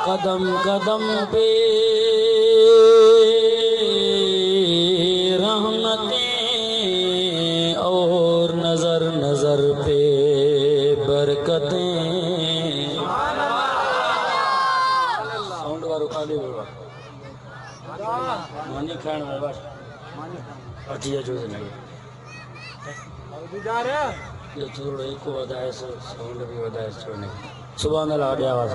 कदम कदम पे रहमतें और नजर नजर पे बरकतें। साउंड वारो काले बाबा मानी खान बाबा अटिया जो नहीं ये थोड़ा एक को वधाए साउंड भी वधाए छो नहीं। सुभान अल्लाह ॾे आवाज़।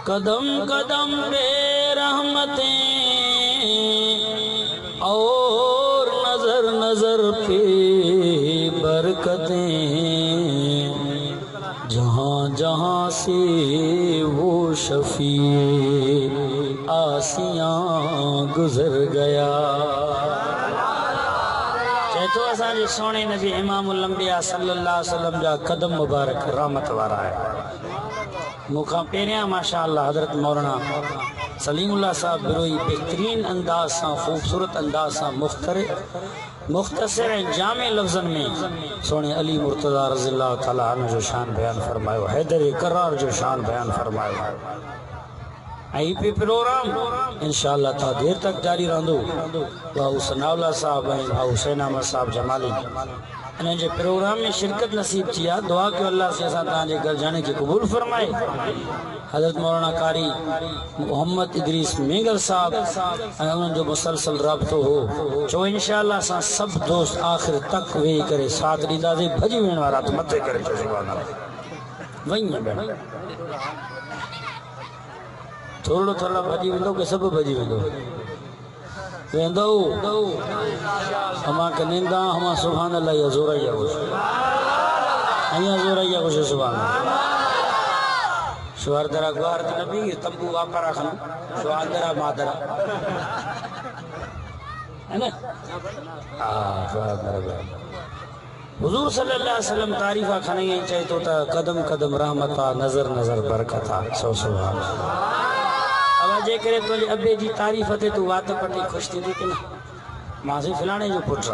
कदम कदम पे रहमतें और नजर नजर पे बरकतें। जहाँ जहाँ से वो शफी आसियाँ गुजर गया। तो असांजे सोने नबी इमामुल अंबिया सल्लल्लाहु अलैहि वसल्लम जा कदम मुबारक रहमत वारा है। मुखा पहिरियां माशाअल्लाह हज़रत मौलाना सलीमुल्लाह साहब बिरोई बेहतरीन अंदाज सां खूबसूरत अंदाज सां मुख्तसर ऐं जामे लफ्ज़न में सोने अली मुर्तज़ा रज़ियल्लाहु तआला अन्हु जो शान बयान फरमायो, हैदर करार जो शान बयान फरमायो। आई पे प्रोग्राम इंशाअल्लाह था देर तक जारी रहंदो। भाऊ सनाउल्लाह साहब ऐं भाऊ हुसैन अहमद साहब जमाली इन्हनि जे प्रोग्राम में शिरकत नसीब थी आहे। दुआ कयो अल्लाह से असां तव्हांजे घर जाने खे क़बूल फरमाए। हज़रत मौलाना कारी मोहम्मद इदरीस मेंगल साहब ऐं उन्हनि जो मुसलसल राब्तो हो। चो इंशाअल्लाह असां सभु दोस्त आख़िर तक वेही करे साथ ॾींदासीं। भॼी वेण वारा त मथे करे चओ सुभान अल्लाह। वञ भेण थोड़ो थोड़ा भजी वेंदो के सब भजी वेंदो वेंदो हमा कनिंदा हमा सुभान अल्लाह या जोरैया कुछ अया जोरैया कुछ सुभान शुआर दरा गुआर नबी तंबू वापरा खन शुआर दरा मादरा है ना। हां शुआर दरा हुजूर सल्लल्लाहु अलैहि वसल्लम तारीफा खने चाहे तो कदम कदम रहमता नजर नजर बरकता सो सुभान अब जे करे तो अबे जी तारीफ ते तू वात पटी खुश थी कि ना मासी फलाने जो पुट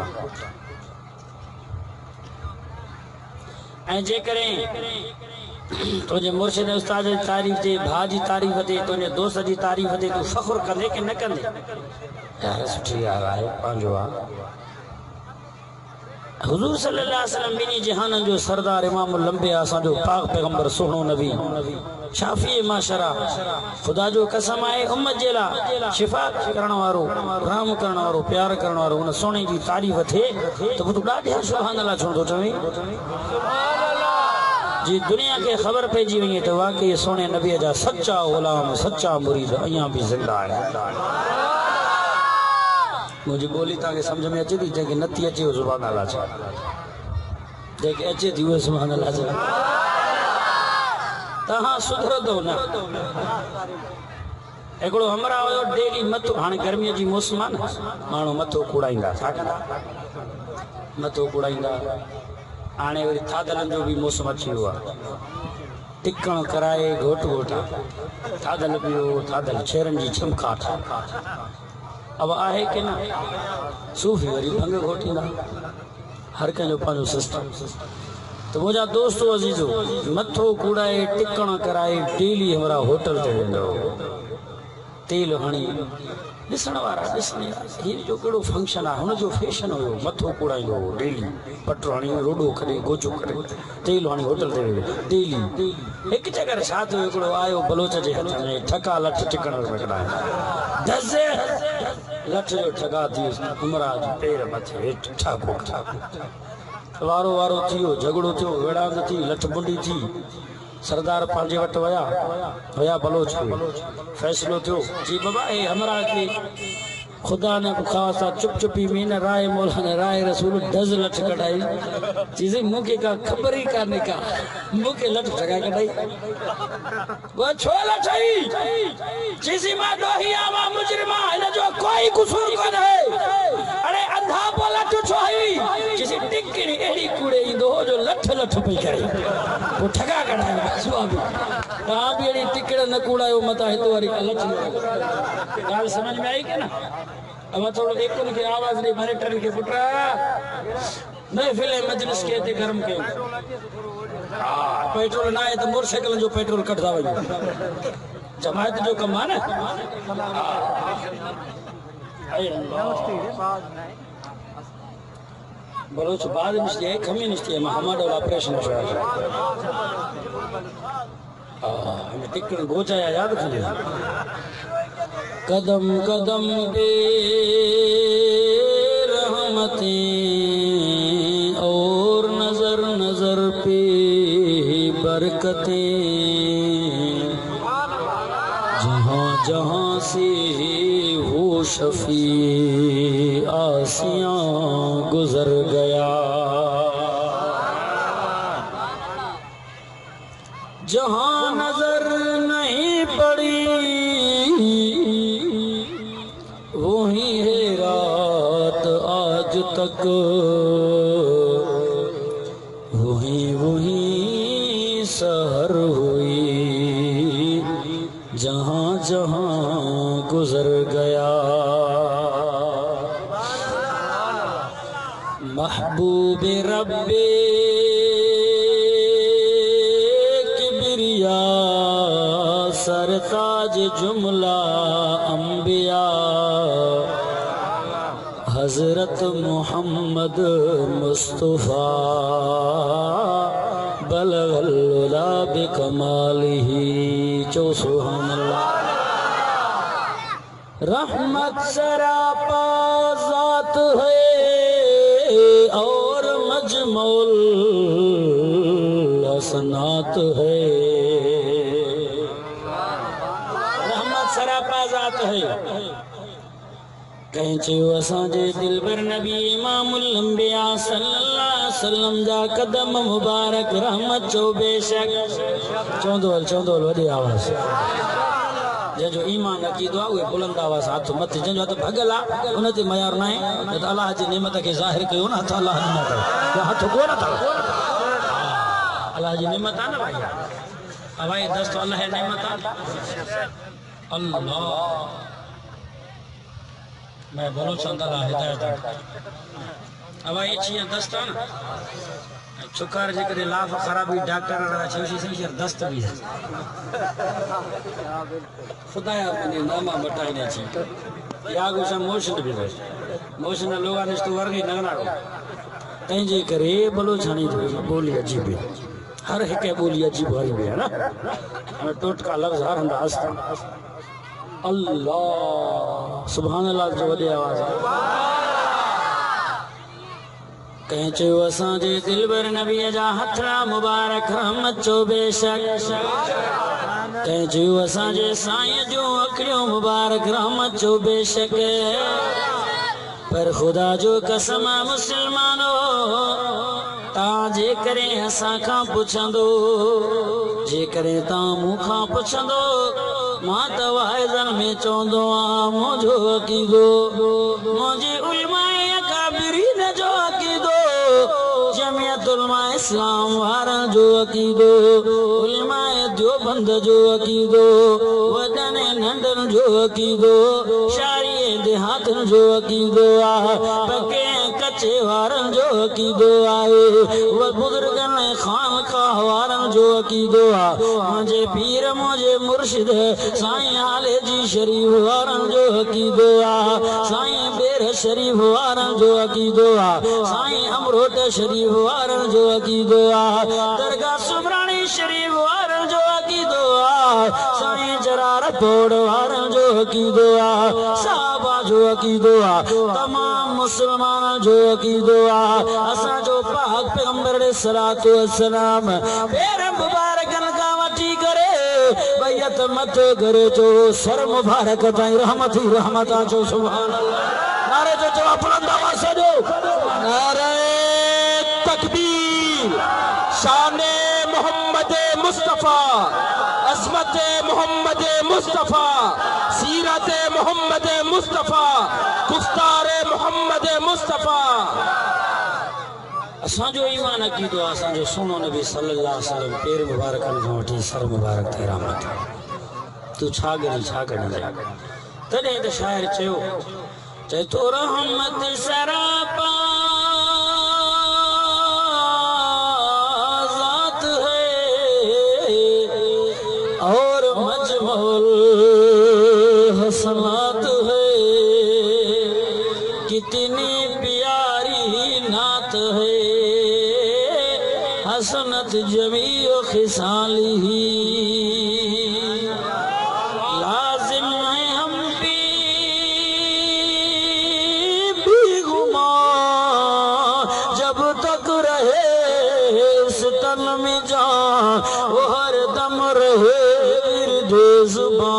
ऐं जे करे तो जे मुर्शिद उस्ताद जी तारीफ ते भा जी तारीफ ते तो जे दोस्त जी तारीफ ते तू फख्र कंदे कि न कंदे यार सुठी यार आहे पांजो आ। हुजूर सल्लल्लाहु अलैहि वसल्लम बिनी जहानन जो सरदार इमामुल अंबिया असा जो पाक पैगंबर सुनो नबी शाफी माशरा खुदा जो कसम है उम्मत जेला शिफा करण वारो राम करण वारो प्यार करण वारो उन सोने जी तारीफ थे तो तू ॾाढे सुभान अल्लाह छो चवे सुभान अल्लाह जी दुनिया के खबर पइजी वई तो वाकई सोने नबी जा सच्चा गुलाम सच्चा मुरीद अया भी जिंदा है। मुझे बोली ताके समझ में अचे थी जेके नथी अचे सुभान अल्लाह छा जेके अचे थी वो सुभान अल्लाह छा तहां सुधरदो न। एकड़ो हमरा हो डेली मथो हाने गर्मी जी मौसम आ न मानो मथो कुड़ाइंदा छा कंदा मथो कुड़ाइंदा। हाने वरी थादलन जो भी मौसम अची हुआ टिकण कराए घोट घोटा थादल पियो थादल छेरन जी चमकाट अब आहे कि न सूफी वरी भंग घोटींदा हर कंहिंजो पंहिंजो सिस्टम। तो मुझा दोस्तों अजीजो मथो कूड़ाए टिकण कराए डेली हमारा होटल ते वेंदो तेल हणी ॾिसण वारा ॾिसने ही जो कहिड़ो फंक्शन आहे हुन जो फैशन हुयो मथो कूड़ाईंदो हो डेली पटो हणी रोडो करे गोचो करे तेल हणी होटल ते डेली हिकु जगह छा थियो हिकिड़ो आयो बलोच जे हथ में ठका लठ टिकण में कढाए दज़े लठ जो ठका थी उमरा जो पेर मथे हेठि ठाको ठाको वारो वारो थियो झगड़ो थियो विड़ांग थी लठ बुंडी थी सरदार पांजे वट वया बलोच फैसलो थियो जी बाबा ए हमरा के खुदा ने खासा चुप चुपी में न राय मौला ने राय रसूल दज लठ कढ़ाई चीजें मुके का खबर ही करने का मुके लठ ठगा कढ़ाई वो छोला चाहिए चीजी मा दोहिया मा मुजरिमा इन जो कोई कसूर कोन है। अरे अंधा बोला तो छोई चीजी टिकनी एड़ी कूड़े इंदो जो लठ लठ पे करे वो ठगा कढ़ाई स्वामी कहां भी एड़ी टिकड़ न कूड़ायो मता हितो वारी लठ गाल समझ में आई के ना। अब थोड़ा देखो उनकी आवाज नहीं मॉनिटर के फुटरा नहीं फिले मजलिस के ते गरम के पेट्रोल ना है तो मोटरसाइकिल जो पेट्रोल कटदा वई जमायत जो कम है ना बलोच बाद निश्चय है कमी निश्चय में हमारा ऑपरेशन हो रहा है हमें टिकट गोचाया याद कीजिए कदम कदम पे रहमतें और नजर नजर पे बरकतें जहाँ जहाँ से वो शफी आसियाँ गुजर गया जहाँ नजर नहीं पड़ी वही है रात आज तक वही वही सहर हुई जहाँ जहाँ गुजर गया महबूब रब्बे किबरिया सरताज जुमला अंबिया हजरत मोहम्मद मुस्तफा बलगल उला बिकमालिही चो सुभान अल्लाह रहमत सरापा ज़ात है और मजमूल हसनात है रहमत सरापा ज़ात है कहीं चयो असांजे दिलबर नबी इमामुल अंबिया सल्लल्लाहु अलैहि वसल्लम जा कदम मुबारक रहमत चो बेशक चौंदो वॾी आवाज़ जो ईमान अकीदो आहे उहे बुलंद आवाज़ हाथ मत जंहिंजो हथ भॻल आहे उन ते मयार न आहे त अलाह जी नेमत खे ज़ाहिर कयो न हथ अलाह नेमत हथ कोन अथव अलाह जी नेमत आहे न भाई हवाई दस्त अलाह जी नेमत आहे अल्लाह मैं बोलो चंदला हिदायत हवाई चीज दस्त आहे न चुकार जे करे लाफ खराबी डॉक्टर छेशी से दस्त भी है खुदाया मैंने नामा मटाइने छी या कुछ मोशन भी है मोशन लोगा निष्ठ वर्गी नगना तई जे करे बोलो छानी बोली अजीब हर एक बोली अजीब वाली भी है ना हमें टोटका लफ्ज हर अंदाज अल्लाह सुभान अल्लाह जो वॾी आवाज़ कहीं चयो असांजे दिलबर नबीअ जा हथड़ा मुबारक रहमत चो बेशक कहीं चयो असांजे साईं जो अखियूं मुबारक रहमत चो बेशक पर खुदा जो कसम मुसलमानो तां जे करे असां खां पुछंदो जे करे तां मूं खां पुछंदो मां त वाइज़न में चवंदो आहियां मुंहिंजो अक़ीदो मुंहिंजे उलमाए अकाबिरीन जो अक़ीदो जमियत उलमा इस्लाम वारन जो अक़ीदो उलमाए देवबंद जो अक़ीदो वॾनि नंढनि जो अक़ीदो शारीअ देहातनि जो अक़ीदो आहे पके कचे वारनि जो अक़ीदो आहे बुज़ुर्गनि खानकाह वारनि जो अक़ीदो आहे मुंहिंजे पीर मुंहिंजे मुर्शिद साईं आले जी शरीफ वारनि जो अक़ीदो आहे साईं बेर शरीफ वारनि जो अक़ीदो आहे साईं अमरोट शरीफ वारनि जो अक़ीदो आहे दरगाह सुबराणी शरीफ वारनि जो अक़ीदो आहे साईं जरार पोड़ वारनि जो अक़ीदो आहे साहबा जो अक़ीदो आहे तमाम मुसलमाननि जो अक़ीदो आहे असांजो पाक पैगंबर अलैहिस्सलातु वस्सलाम पेर मुबारकनि खां वठी करे बैत मत करे जो सर मुबारक ताईं रहमत ही रहमत जो सुभान अल्लाह नारे जो जवाब बुलंद आवाज़ से दो नारे तकबीर शान मोहम्मद मुस्तफा असमत मोहम्मद मुस्तफा सीरत मोहम्मद मुस्तफा गुफ्तार मोहम्मद मुस्तफा असांजो ईमान अकीदो आहे असांजो सुनो नबी सल्लल्लाहु अलैहि वसल्लम पेर मुबारकनि खां वठी सर मुबारक ते रहमत तू छा गणी तॾहिं त शाइर चए तो रहमत सरापा ज़ात है अजमल हसनात है, कितनी प्यारी नात है, हसनत जमीओ खिसाली, लाजिम है हम भी गुमा, जब तक रहे इस तन में जान, वो हर दम रहे विरदे जुबान,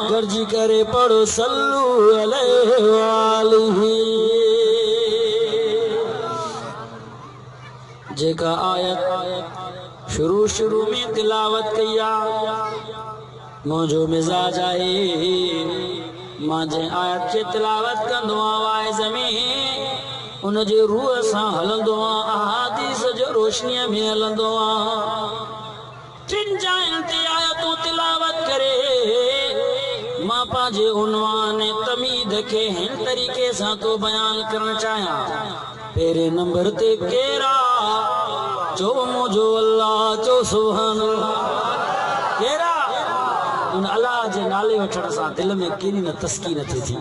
गर्जी करे पढ़ो सल्लू अलैहि वालिही। जेका आयत शुरू में तिलावत कया, मुझो मिजाज आहे मां जे आयत के तिलावत कंदो आवाज़ में उन जे रूह सां हलंदो आ, अहादीस जो रोशनीअ में हलंदो आ। टिन जाइन ते आयतूं तिलावत करे मां पंहिंजे उनवान तमीद के हिन तरीक़े सां तो बयान करण चाहियां। पहिरें नंबर ते केरा चो मुझो अल्लाह, चो सुभान अल्लाह। केरा उन अल्लाह जे नाले वठण सां दिल में केरी न तस्कीन थे थी।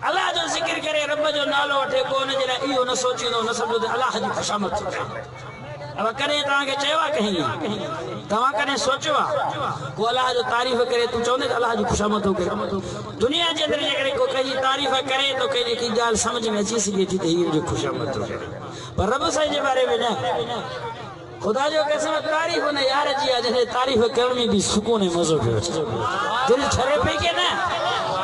अल्लाह जो जिक्र करे, रब जो नालो वठे को उन जे लाइ इहो न सोचींदो न सम्झो अल्लाह जी खुशामद थी करे। अब कॾहिं तव्हांखे चयो कहीं तव्हां कॾहिं सोचियो को अल्लाह जो तारीफ़ करे, तूं चवंदे त अल्लाह जी खुशामद थो करे। दुनिया जे अंदरि जेकॾहिं को कंहिंजी तारीफ़ करे तो कंहिंजी की ॻाल्हि समझ में अची सघे थी त हीअ जो खुशामद थो करे, पर रब साईं जे बारे में न। खुदा जो कसम तारीफ़ न यार जी आहे जंहिंजे तारीफ़ करण में बि सुकून ऐं मज़ो पियो अचे, दिलि ठरे पई के न।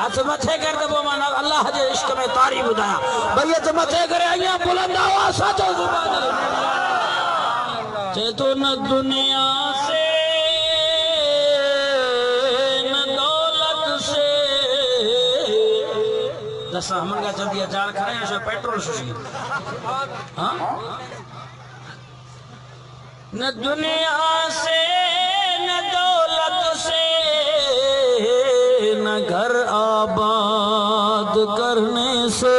हथ मथे कर त पोइ मां अल्लाह जे इश्क में तारीफ़ ॿुधायां, भई हथ मथे करे अञा बुलंद आवाज़ सां चओ सुभान अल्लाह। तो न दुनिया से न दौलत से, दस हमन का जल्दी जाल खड़े हैं पेट्रोल सुशी। हाँ न दुनिया से न दौलत से न घर आबाद करने से,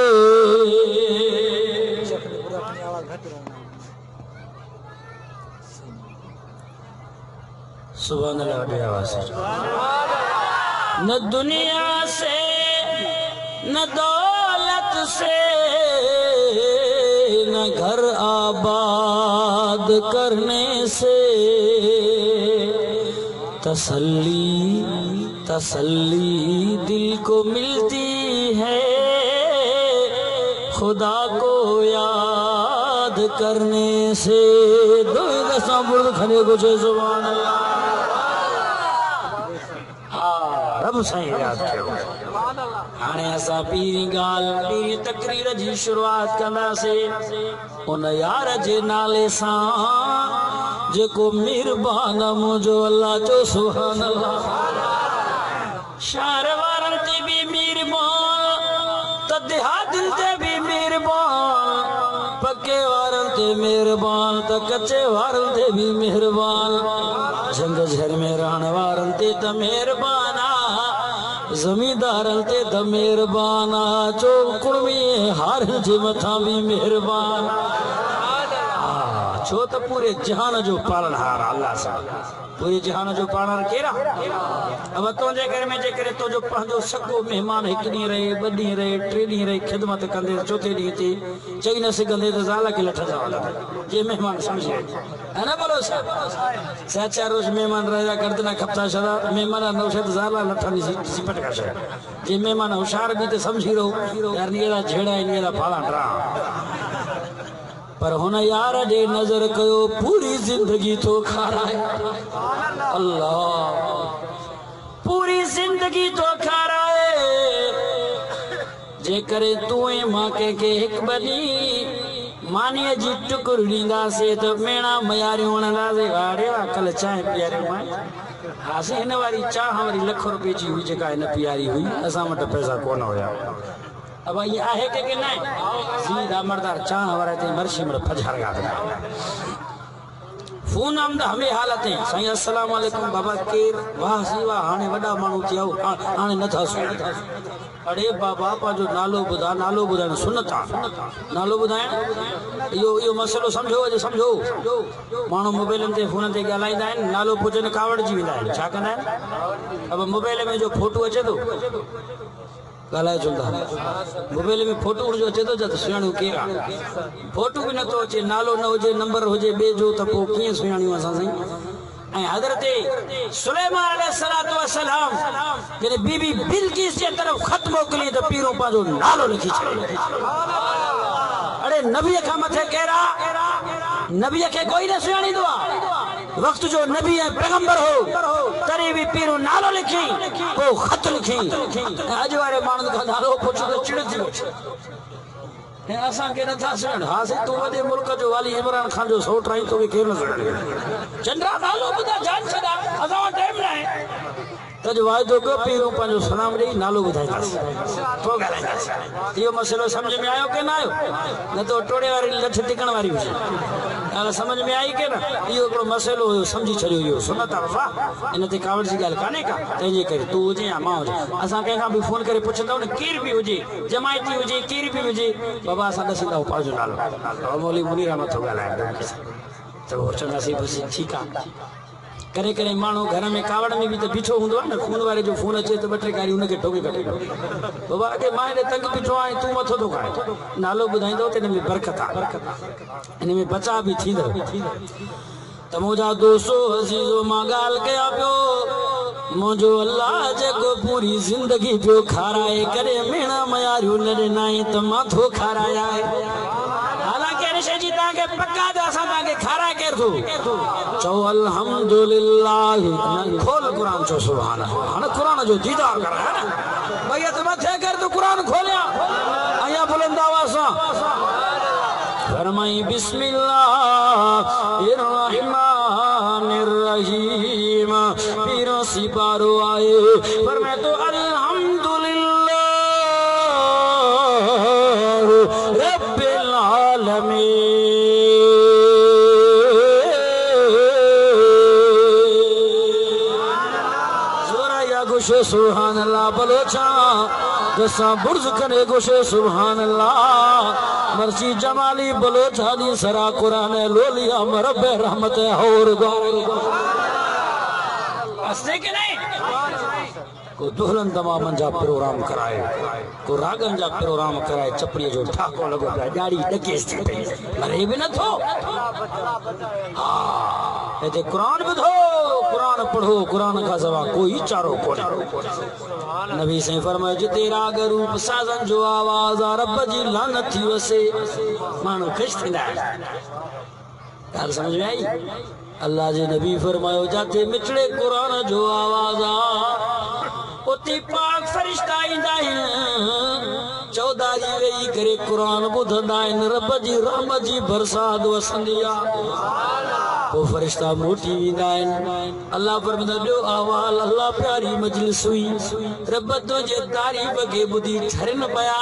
सुभान अल्लाह आवाज़। न दुनिया से न दौलत से न घर आबाद करने से, तसल्ली दिल को मिलती है, खुदा को याद करने से। दो दसा बुर्द खड़े को सुभान अल्लाह। रब साईं याद कयो। हाणे असां पीरी ॻाल्हि पीरी तकरीर जी शुरूआत कंदासीं उन यार जे नाले सां जेको मेहरबान मुंहिंजो अल्लाह, चो सुभान अल्लाह। शहर वारनि ते बि मेहरबान, त देहातियुनि ते बि मेहरबान, पके वारनि ते मेहरबान, त कच्चे वारनि ते बि मेहरबान, जंग झर में रहण वारनि ते त मेहरबान, जमींदारनि ते त मेहरबान, चो कुड़मी हारनि जे मथां बि मेहरबान, छो त पूरे जहान जो पालनहार अल्लाह सां। पूरे जहान जो पालनहार केरा? अब तुंहिंजे घर में जेकॾहिं तुंहिंजो पंहिंजो सॻो महिमान हिकु ॾींहुं रहे, ॿ ॾींहं रहे, 3 ॾींहं रहे, ख़िदमत कंदे चौथे ॾींहं ते चई न सघंदे त ज़ाल खे लठ जा जे मेहमान समझे है ना। बोलो साहब 4 रोज मेहमान रहेगा गर्दना खपता छड़ा मेहमान नौशद ज़ाला लठा सिपट का छड़ा जे मेहमान होशियार भी तो समझी रहो यार नीरा झेड़ा नीरा फाला डरा, पर हुन यार जे नजर कयो पूरी जिंदगी तो खाराए अल्लाह, पूरी जिंदगी तो खाराए। जे करे तू मां के एक बनी मानी जी टुकुर ॾींदासीं त मेणा मयारियूं वणंदासीं। वारे कल चांहि पीआरियूं मां हासी हिन वारी चाह वारी ₹1 रुपए जी हुई जेका हिन पीआरी हुई, असां वटि पैसा कोन हुया। अब ये आहे के न सीधा मर्दार चाह वारे ते मर्शी मर फजर गा दे फोन आमदा हमें हालत है साईं अस्सलाम वालेकुम बाबा केर वाह सी वाह हाने वडा मानू थियो हाने नथा सो अरे बाबा पांजो नालो बुधा, नालो बुधाइण सुन्नत आहे। नालो बुधाइण इहो मसलो समझो, अॼु समझो। माण्हू मोबाइलनि ते फोन ते ॻाल्हाईंदा आहिनि, नालो पुछनि कावड़जी वेंदा आहिनि। छा कंदा आहिनि? अब मोबाइल में जो फोटो अचे थो ॻाल्हाए चवंदा, मोबाइल में फोटो जो अचे थो त सुञाणियूं केरु आहे? फोटो बि नथो अचे, नालो न हुजे, नंबर हुजे ॿिए जो, त पोइ कीअं सुञाणियूं असां साईं? ऐं हज़रत सुलेमान अलैहिस्सलातु वस्सलाम जॾहिं बीबी बिल्किस जे तरफ़ ख़त मोकिली त पीरो पंहिंजो नालो लिखी छॾियो। अड़े नबीअ खां मथे केरु आहे? नबीअ खे कोई न सुञाणींदो आहे। वक़्त जो नबी ऐं पैगंबर हो, तॾहिं बि पीरो नालो लिखी, पोइ ख़त लिखी। अॼु वारे माण्हुनि खां नालो पुछो त चिड़जी वठे। असांखे नथा सुञाण। हा साईं, तूं वॾे मुल्क जो वाली इमरान खान जो सौट रही, तोखे केरु न सुञाणे? चंद्रा नालो ॿुधा, जान छॾा, असां वटि टाइम न आहे। त अॼु वाइदो कयो, पहिरियों पंहिंजो सलाम ॾेई नालो ॿुधाईंदासीं, पोइ ॻाल्हाईंदासीं। इहो मसइलो सम्झ में आयो की न आयो? न त टोड़े वारी लठ टिकण वारी हुजे। ॻाल्हि सम्झ में आई की न? इहो हिकिड़ो मसइलो हुयो, सम्झी छॾियो। इहो सुनत आहे बाबा, इन ते कावड़ जी ॻाल्हि कान्हे का। तंहिंजे करे तूं हुजे या मां हुजे, असां कंहिंखां बि फोन करे पुछंदव न, केरु बि हुजे, जमायती हुजे, केरु बि हुजे, बाबा असां ॾसींदा पंहिंजो नालो। मौली मुनीर अहमद थो ॻाल्हाए, त उहो चवंदासीं बसि ठीकु आहे। करे करे माण्हू घर में कावड़ में बि त बीठो हूंदो आहे न, फोन वारे जो फोन अचे त ॿ टे गाड़ी हुनखे ठोके कटे। बाबा अॻे मां हेॾे तंग बीठो आहियां, तूं मथो थो खाए। नालो ॿुधाईंदो त हिन में बरकत आहे, हिन में बचा बि थींदो। त मुंहिंजा दोस्तो अज़ीज़ो, मां ॻाल्हि कयां पियो, मुंहिंजो अल्लाह जेको पूरी ज़िंदगी पियो खाराए करे मेणा मयारियूं न ॾिनाई, त मां थो खाराया आहे। हालांकि हिन शइ जी तव्हांखे पका त असां तव्हांखे खाराए केरु थो? चओ अल्हम्दुलिल्लाह। खोल क़ुर चो सुभान अल्लाह। हाणे क़ुर जो दीदार कराए न भई, त मथे कर तूं क़ुर खोलिया अया बुलंद आवाज़ सां फरमाई बिस्मिल्लाहिर्रहमानिर्रहीम। पीरो सिपारो आए फरमाए तो अल्हम्दुलिल्लाह रब्बिल आलमीन। सुभान अल्लाह बलोचा दसा बुर्ज करे गोशे सुभान अल्लाह। मर्सी जमाली बलोचा दी सरा कुरान लोलिया मरब रहमत और गौर अस्ते के नहीं को दुल्हन तमामन जा प्रोग्राम कराए, को रागन जा प्रोग्राम कराए, चपड़ी जो ठाको लगो पिया, ॾाढी ॾकेस थी पई, मरे बि नथो। हिते क़ुरान ॿुधो, क़ुरान पढ़ो, क़ुरान खां सवा कोई चारो कोन्हे। नबी साईं फरमायो, जिते राग रूप साज़न जो आवाज़ आ, रब जी लानत थी वसे, माण्हू ख़ुशि थींदा आहिनि। ॻाल्हि सम्झ में आई? अल्लाह जे नबी फरमायो, जिते मिठड़े क़ुरान जो आवाज़ आ, उते पाक फरिश्ता ईंदा आहिनि, चौधारी वेही करे क़ुरान ॿुधंदा आहिनि, रब जी रहमत जी बरसात वसंदी आहे। पोइ फरिश्ता मोटी वेंदा आहिनि। अल्लाह फरमाईंदो, ॿियो अहवाल अल्लाह प्यारी मजलिस हुई, रब तुंहिंजे तारीफ़ खे ॿुधी ठरनि पिया,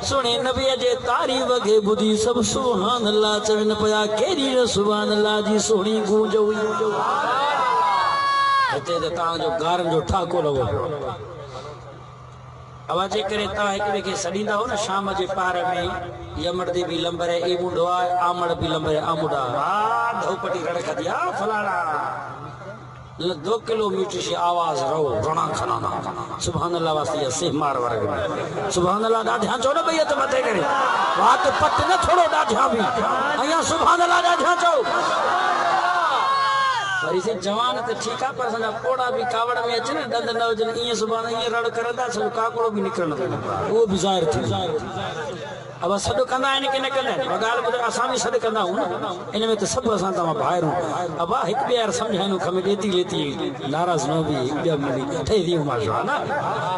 सुहिणे नबीअ जे तारीफ़ खे ॿुधी सभु सुभान अल्लाह चवनि पिया। केॾी न सुभान अल्लाह जी सुहिणी गूंज हुई। हिते त तव्हांजो गारनि जो ठाको लॻो पियो। आवाज़ करे तव्हां हिक ॿिए खे सॾींदा हो न, शाम जे पार में यमड़ दे भी लंबर है ए मुंडो आहे, आमड़ भी लंबर है आमुडा, हा धोपटी रड़कदी आ फलाना 2 किलोमीटर से आवाज रहो रणा खनाना सुभान अल्लाह वास्ते से मार वर्ग में सुभान अल्लाह ॾाढा चो न भई त मथे करे बात पट न थोड़ो ॾाढा भी अया सुभान अल्लाह ॾाढा चो वरी से जवान तो ठीक है पर सजा कोड़ा भी कावड़ में अचे न दंद न वजन ये सुभान ये रड़ करदा सब काकड़ो भी निकल वो भी जाहिर थी अब सॾु कंदा आहिनि की न कंदा आहिनि ॻाल्हि ॿुधाए असां बि सॾु कंदा आहियूं न इन में त सभु असां तव्हां ॿाहिरि अब हिक ॿिए यार सम्झाइणो खपे ॾेती लेती नाराज़ न बि ॿिया मिली ठही थी मां ना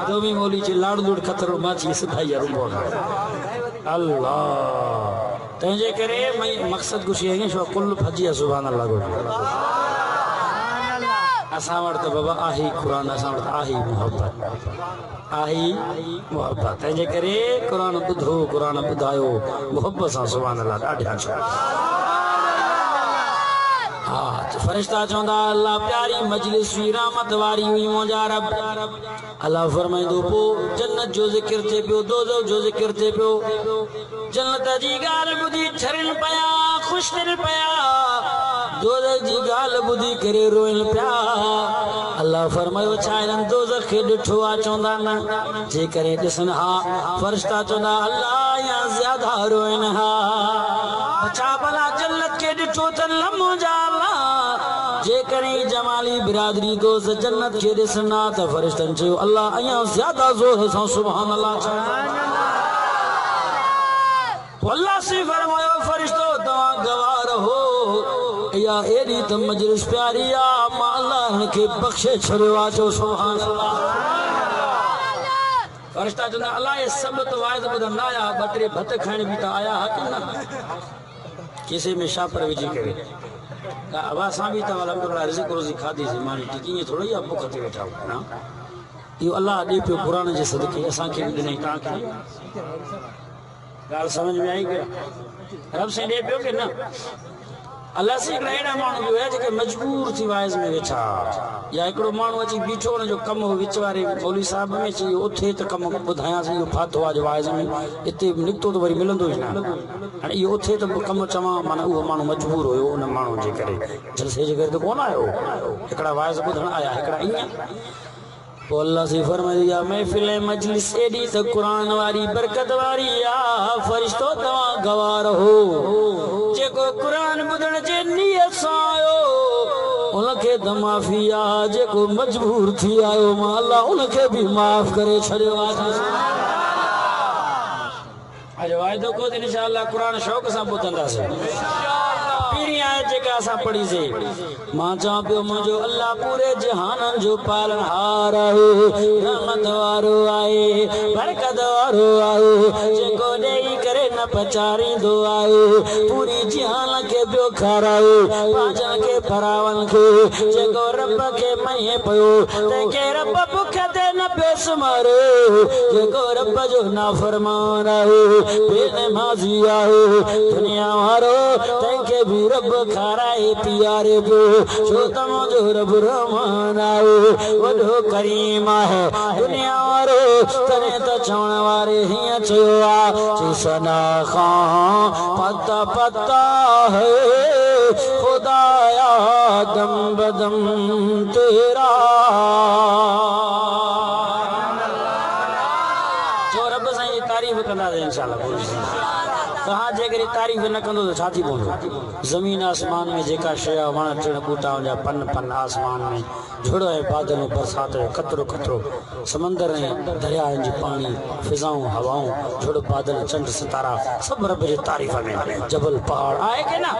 तो भी मोली चे लाड़ लूड़ खतरो माची सिधाई रुबो अल्लाह तंहिंजे करे मक़सद कुछ ये है कुल फजी सुभान अल्लाह को असां वटि त बाबा आहे क़ुरान असां वटि आहे मोहब्बत तंहिंजे करे क़ुरान ॿुधो क़ुरान ॿुधायो मोहब्बत सां सुभान अल्लाह ॾाढा हाँ तो फरिश्ता चौंदा अल्लाह प्यारी मजलिस हुई रहमत वारी हुई मुंहिंजा रब अल्लाह फरमाईंदो पो जन्नत जो ज़िक्र थे पियो दोज़ख जो ज़िक्र थे पियो जन्नत जी ॻाल्हि ॿुधी ठरनि पिया ख़ुशि थियनि पिया दोज़ख जी ॻाल्हि ॿुधी करे रोइनि पिया अल्लाह फरमायो छा इन्हनि दोज़ख खे ॾिठो आहे चवंदा न जेकॾहिं ॾिसनि हा फरिश्ता चवंदा अल्लाह या ज़्यादा रोइनि हा छा भला जन्नत के ॾिठो अथनि न मुंहिंजा अल्लाह जेकॾहिं जमाली बिरादरी दोस्त जन्नत के ॾिसंदा त फरिश्तनि चयो अल्लाह अञा ज़्यादा ज़ोर सां सुभान अल्लाह पोइ अल्लाह से फरमायो फरिश्तो तव्हां गवाह रहो या एॾी त मजलिस प्यारी आहे मां अल्लाह हिन खे बख़्शे छॾियो आहे चओ सुभान अल्लाह फरिश्ता चवंदा अल्लाह ये सभु त वाइद ॿुधंदा आया ॿ टे भत खाइण बि त आया हा की न किसे में शापर विझी करे अब असां बि त अलहमदुलिल्लाह रिज़्क़ रोज़ी खाधीसीं मानी टिकी ईअं थोरो ई आहे बुख ते वेठा आहियूं न इहो अल्लाह ॾे पियो क़ुरान जे सदके असांखे बि ॾिनई तव्हांखे ॻाल्हि सम्झ में आई कि रब साईं ॾे पियो कि न अल्लाह से हिकिड़ा अहिड़ा माण्हू बि हुया जेके मजबूर थी वाइज़ में वेठा या हिकिड़ो माण्हू अची बीठो हुनजो कमु विच वारे मौलवी साहिब में चई उथे त कमु ॿुधायांसि इहो फाथो आहे वाइज़ में हिते निकितो त वरी मिलंदो ई न हाणे इहो उथे त कमु चवां माना उहो माण्हू मजबूर हुयो उन माण्हू जे करे जलसे जे करे त कोन आयो हिकिड़ा वाइज़ ॿुधण आया हिकिड़ा ईअं पोइ अल्लाह से फरमाया महफ़िल मजलिस एॾी त क़ुरान वारी बरकत वारी आहे फरिश्तो तव्हां गवाह रहो जेको क़ुरान ॿुधण जे नियत सां आयो उनखे त माफ़ी आहे जेको मजबूर थी आयो मां अल्लाह उनखे बि माफ़ करे छॾियो आहे अॼु वाइदो को त इंशाअल्लाह क़ुरान शौक़ सां ॿुधंदासीं पीरी आए जेका असां पढ़ीसीं मां चवां पियो मुंहिंजो अल्लाह पूरे जहाननि जो पालनहार आहे रहमत वारो आहे बरकत वारो आहे जेको ॾेई करे न पचारींदो आहे पूरी जहान खे पियो खाराए पंहिंजनि खे परावनि खे जेको रब खे महे पियो तंहिंखे रब बुख ते न पियो सुम्हारे जेको रब जो नाफ़रमान आहे बेनमाज़ी आहे दुनिया वारो तंहिंखे बि रब खाराए पियारे पियो छो त मुंहिंजो रब रहमान आहे वॾो करीम आहे दुनिया वारो तॾहिं त चवण वारे हीअं चयो आहे सना खां पता पता है खुदाया दम बदम तेरा जो रब साईं तारीफ़ कंदासीं इंशाअल्लाह कहा जेकर तारीफ़ न कंदो त छा थी पवंदो ज़मीन आसमान में जेका शइ आहे वण टिण ॿूटा हुनजा पन पन आसमान में झुड़ो ऐं बादल बरसात जो कतरो कतरो समंदर ऐं दरियाउनि जी पाणी फिज़ाऊं हवाऊं झुड़ बादल चंड सितारा सभु रब जी तारीफ़ में जबल पहाड़ आहे की न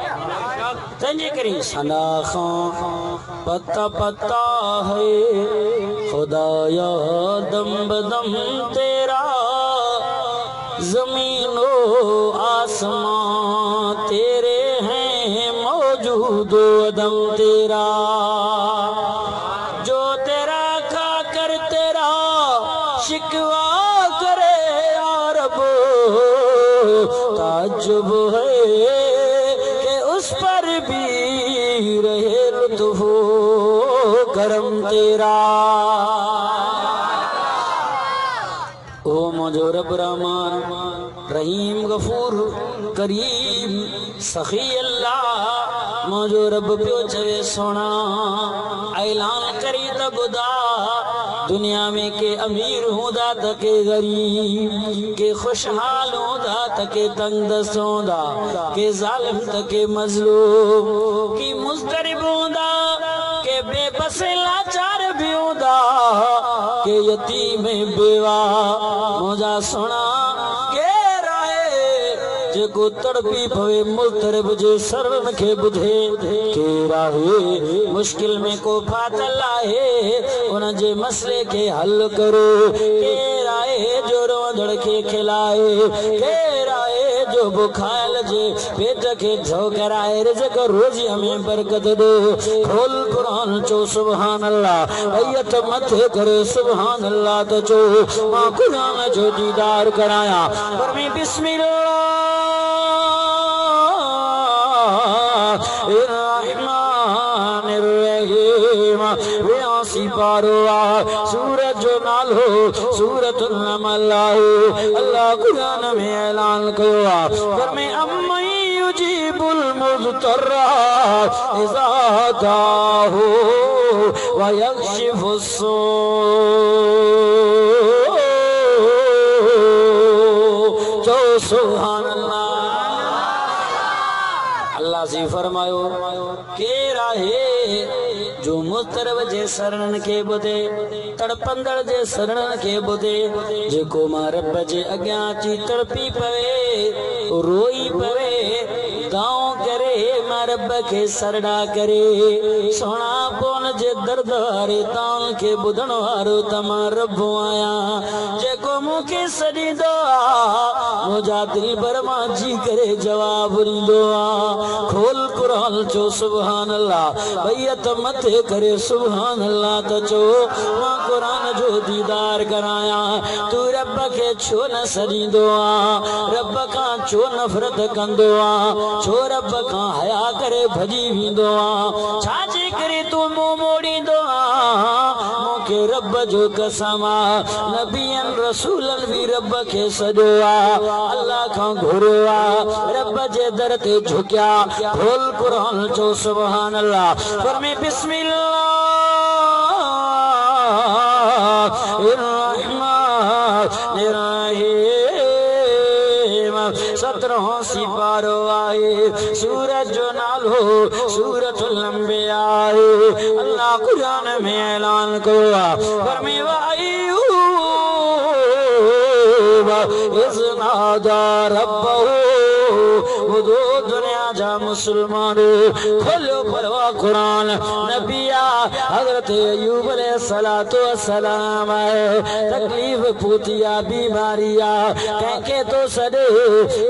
तंहिंजे करे सना खां पता पता है खुदाया दम बदम तेरा ज़मीनो आसमां तेरे हैं मौजूद अदम तेरा जो तेरा खा कर तेरा शिकवा करे यारब ताज्जुब है कि उस पर भी रहे लुत्फ़ करम तेरा ओ मुझो रब रहमान रहीम गफूर करीम सखी अल्लाह मुझो रब पियो चवे सोना ऐलान करी त ॿुधा दुनिया में के अमीर हूंदा त के गरीब के खुशहाल हूंदा त के तंगदस्त हूंदा के ज़ालिम त के मज़लूम की मुज़तरिब हूंदा के बेबस लाचार भी हूंदा के यतीम बेवा मुझा सोना जेको तड़पी पवे मुस्तरब जे सरन के बुधे केरा है मुश्किल में को फातल आहे उन जे मसले के हल करो केरा है जो रोंदड़ के खिलाए केरा है जो बुखायल जे पेट के झोकराए रिज़्क़ रोज़ी में बरकत दे खोल कुरान चो सुभान अल्लाह अयत मथे करे सुभान अल्लाह तो चो मां कुरान जो दीदार कराया पर मैं बिस्मिल्लाह सिपारो सूरत जो नालो सूरतुल नमल अल्लाह कुरान में ऐलान कयो पर में अम्मई युजीबुल मुज़तर्रा इज़ा दाहु व यक्शिफुस सू जो सुभान अल्लाह से फरमायो केरा है जो मुस्तरब जे शरण के बुधे तड़पंदड़ जे शरण के बुधे जेको मां रब जे अग्यां अची तड़पी पवे रोई पवे गाँव करे मां रब के सरड़ा करे सोना पोन जे दर्द वारे तान के बुधण वारो तमा रब आया जेको मुखे सॾींदो मुझा दिल भर मां जी करे जवाब ॾींदो खोल कुरान चो सुभान अल्लाह बैयत मथे करे सुभान अल्लाह त चो मां कुरान जो दीदार कराया तू रब के छो न सॾींदो रब खां छो नफ़रत कंदो छो रब खां हया करे भजी वेंदो छाजे करे तू मुंह मोड़ींदो मूंखे रब जो कसम नबियन रसूलन भी रब के सॾो अल्लाह खां घुरियो रब जे दर ते झुकिया खोल कुरान चो सुभान अल्लाह फरमे बिस्मिल्लाहिर्रहमानिर्रहीम 17 सिपारो आहे सूरज जो नालो सूरतुल अंबिया आहे अल्लाह कुरान में ऐलान कयो फरमे इज़ नादा रब्बहू वो दुनिया जा मुसलमान खोलो परवा कुरान नबिया हजरत अय्यूब अलैहिस्सलातु वस्सलाम तकलीफ पूतिया बीमारिया कहके तो सदे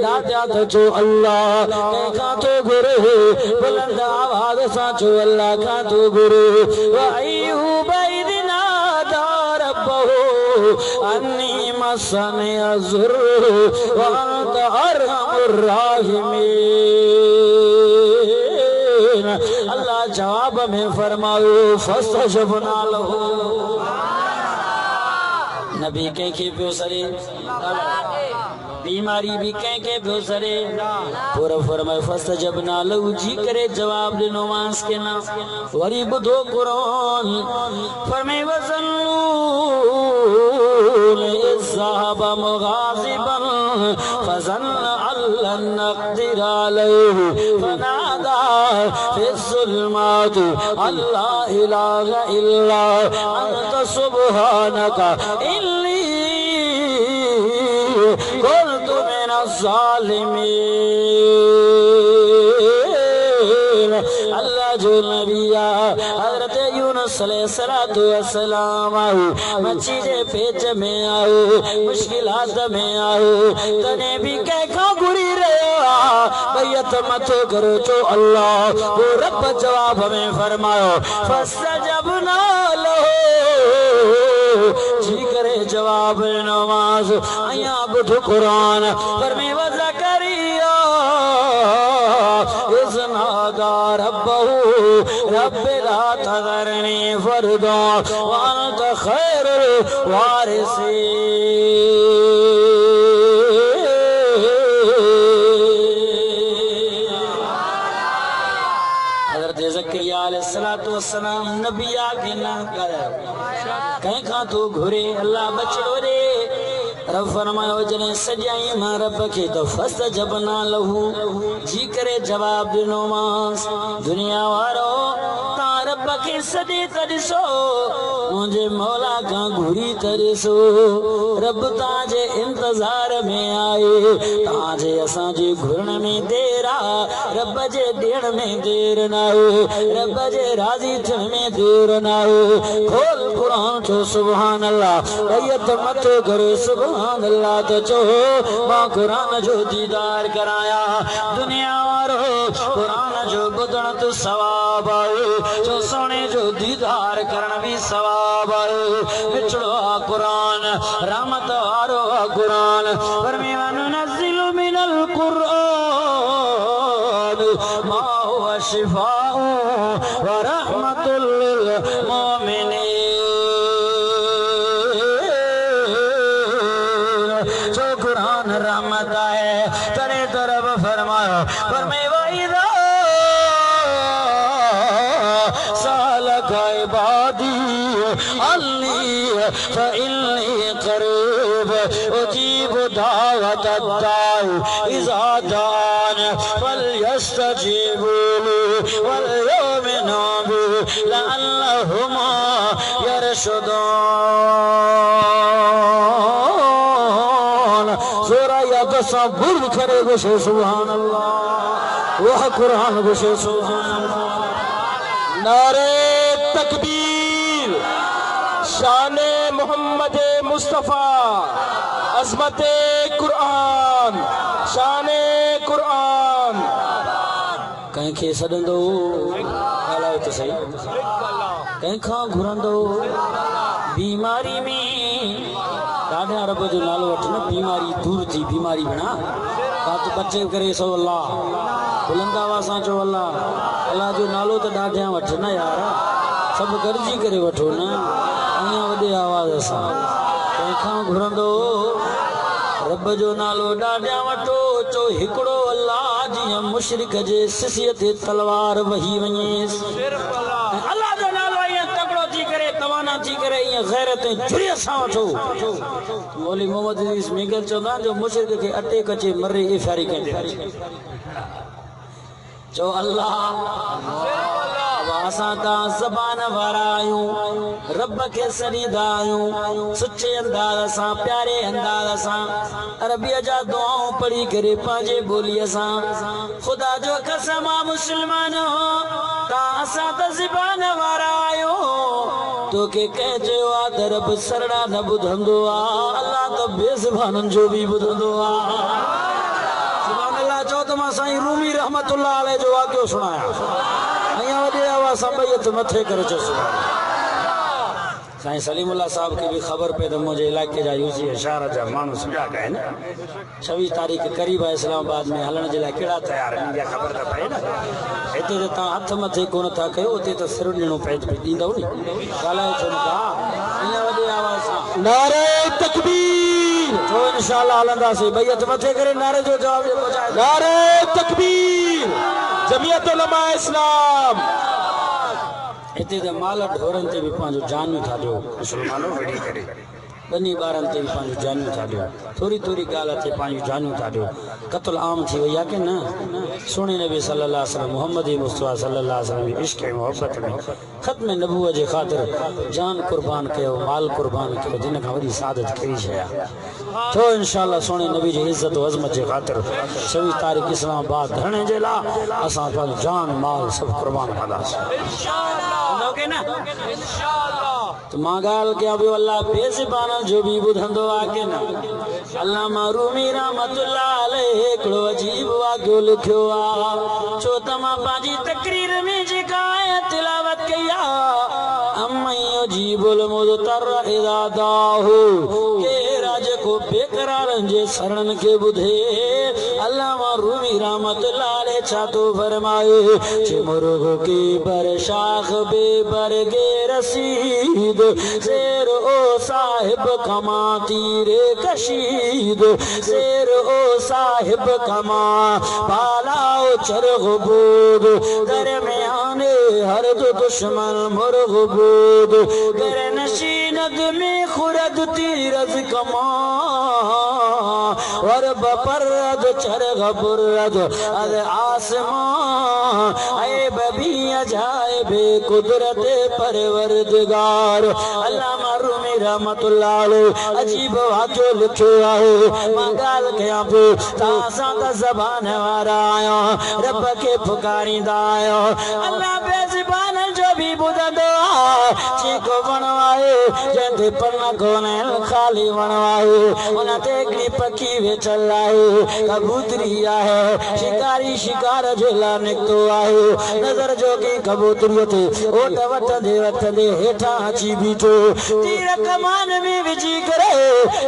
दादा तो जो अल्लाह कहका तो गुरु बुलंद आवाज सा जो अल्लाह का तो गुरु अय्यूब इदना रब्बहू अन्नी मसनी अज़ुर व अंत अरहमुर राहिमीन अल्लाह जवाब में फरमायो फस्तजबना लहू नबी के पियो सरे बीमारी भी के पियो सरे पूरा फरमाए फस्तजबना लहू जी करे जवाब दिनो मांस के ना वरी बुधो कुरान फरमाए वज़न्नू ذهب مغاضبا فظن أن لن نقدر عليه فنادى في الظلمات أن لا إله إلا أنت سبحانك إني كنت من الظالمين अल्लाह जो नबिया हजरत यूनुस अलैहिस्सलातु वस्सलाम मच्छी जे पेट में आओ मुश्किलात में आओ तने भी कहखा घुरी रहा बैयत मतो करो जो अल्लाह वो रब जवाब में फरमायो फस्तजबना लहू जी करे जवाब नमाज आया बुध कुरान फरमे व ज़करिया इज़ नादा रब्बहू रब्बि ला तज़रनी फ़र्दा व अंत खैरुल वारिसीन ज़करिया अलैहिस्सलातु वस्सलाम नबिया के ना कहीं का तो घुरे अल्लाह बचड़ो रे रब फरमायो जने सजाई मां रब के तो फस्तजबना लहू जी करे जवाब दिनो मांस दुनिया वारो ता रब के सदे तड़सो मुझे मौला का घुरी तड़सो रब ताजे इंतजार में आए ताजे असा जे घुरण में देर रब जे देण में देर ना हो रब जे राजी थियण में देर ना हो खोल कुरान चो सुभान अल्लाह बैयत मत करे सुभान अल्लाह तो चो मां कुरान जो दीदार कराया दुनिया वारो कुरान जो बुधण तो सवाब आयो जो सोने जो दीदार करण भी सवाब आयो विचड़ो कुरान रहमत वारो कुरान परमेवन नज़िलु मिनल कुरान मा हुवा शिफाउ व रहमतुल लिल मोमिनीन इबादी अन्नी फइन्नी करीब उजीब दावत दाई इज़ा दान फलयस्तजीबू ली वलयुमिनू बी लअल्लहुम यरशुदून। ज़रा याद सबूर करे गुशे सुभान अल्लाह, वह कुरान गुशे सुभान अल्लाह। नारे तकबीर, शाने मोहम्मद मुस्तफ़ा, अज़मते कुरान, शाने कुरान। कहीं खे सॾंदो ॻाल्हायो त सही, कंहिं खां घुरंदो बीमारी में ॾाढा रब जो नालो वठ न, बीमारी दूर थी। बीमारी भेणा बात बचे करे सो अल्लाह, बुलंद आवाज़ सां चओ अल्लाह। अल्लाह जो नालो त ॾाढा वठ न यार, सभु गॾिजी करे वठो न, अञा वॾे आवाज़ सां। कंहिंखां घुरंदो रब जो नालो ॾाढा वठो, चो हिकिड़ो अल्लाह जीअं मुशरिक जे सिसीअ ते तलवार वही वञेसि। अल्लाह जो नालो ईअं तगड़ो थी करे, तवाना थी करे, ईअं गैरत जुरिय सां वठो। मौली मोहम्मद इदरीस मेगल चवंदा जो मुशरिक खे अटे कचे मरे इफ़ारी कंदे चो अल्लाह। असां तां ज़बान वारा आहियूं, रब खे सॾींदा आहियूं सुचे अंदाज़ सां, प्यारे अंदाज़ सां, अरबीअ जा दुआऊं पढ़ी करे पंहिंजे ॿोलीअ सां। ख़ुदा जो कसम आहे मुस्लमान, तां असां त ज़बान वारा आहियूं, तोखे कंहिं चयो आहे त रब सरड़ा न ॿुधंदो आहे, अल्लाह त बेज़बाननि जो बि ॿुधंदो आहे। चो तो मां साईं रूमी रहमतुल्लाह अलैह जो वाक़ियो सुनाया, अञा वॾे आवाज़ सां ॿई हथ मथे करे चओ सुभान। साईं सलीमुल्लाह साहब खे बि ख़बर पए त मुंहिंजे इलाइक़े जा यूसी शहर जा माण्हू सुञा कया आहिनि। 26 तारीख़ क़रीब आहे इस्लामाबाद में हलण जे लाइ कहिड़ा तयार आहिनि, इहा ख़बर त पए न। हिते त तव्हां हथ मथे कोन था कयो, उते त सिर ॾियणो पए ॾींदव नी, ॻाल्हायो छो न था। अञा वॾे आवाज़ सां नारे तकबीर, छो इंशाअल्लाह हलंदासीं। ॿई हथ मथे करे नारे जो जवाब पहुचाए। नारे तकबीर, जमियत उलमा इस्लाम। हिते त माल ढोरनि ते बि पंहिंजो जानियूं था ॾियो, मुस्लमानो वेड़ी करे ॿनी ॿारनि ते बि पंहिंजो जानियूं था ॾियो, थोरी थोरी ॻाल्हि ते पंहिंजूं जानियूं था ॾियो। क़त्ल आम थी वई आहे की न? सुहिणे नबी सल्लल्लाहु अलैहि वसल्लम, मोहम्मद मुस्तफ़ा सल्लल्लाहु अलैहि वसल्लम इश्क़ ऐं मोहब्बत में ख़त्म नबूअत जे ख़ातिर जान कुर्बान कयो, माल कुर्बान कयो, जिन खां वॾी सादत कहिड़ी शइ आहे। तो इंशाअल्लाह सुहिणे नबी जी इज़्ज़त ऐं अज़मत जे ख़ातिर 26 तारीख़ इस्लामाबाद धरणे जे लाइ असां पंहिंजो जान माल सभु कुर्बान कंदासीं त मां ॻाल्हि कयां पियो, अल्लाह बेज़बाननि जो बि ॿुधंदो आहे की न? अल्लामा रूमी रहमतुल्लाह अलैह हिकिड़ो अजीब वाक़ियो लिखियो आहे, छो त मां पंहिंजी तक़रीर में जेका तिलावत कई आहे, अम्मयो जीबुल मुज़तर इज़ा दाहू, केरा जेको बेकरारनि जे सरनि खे ॿुधे। अल्लामा रूमी रहमतुल्लाह अलैह छा थो फरमाए, जे मुर्ग की बरशाख बेबरगे रसीद, शेर ओ साहिब कमा तीरे कशीद, शेर ओ साहिब कमा पालाओ चरग बूद, दरमियाने हर दो दुश्मन मुर्ग बूद, गर नशीनद में खुरद तीरज कमा, और बपरद चरग बुरद अद आसमां, ऐ बबी अजाए बे कुदरत परवरदिगार। अल्लामा रूमी रहमतुल्लाह अलैह अजीब वाक़ियो लिखियो आहे। मां ॻाल्हि कयां पियो, तव्हां त ज़बान वारा आहियो, रब खे पुकारींदा आहियो, अल्लाह बेज़बान जो बि ॿुधंदो आहे। चीको वणो आहे जंहिंते पन कोन ख़ाली वणो आहे, उन ते हिकिड़ी पखी वेठल आहे, कबूतरी आहे, शिकारी शिकार जे लाइ निकितो आहे। नज़र जो की कबूतरीअ ते ओट वठंदे वठंदे हेठां अची बीठो, तीर कमान में विझी करे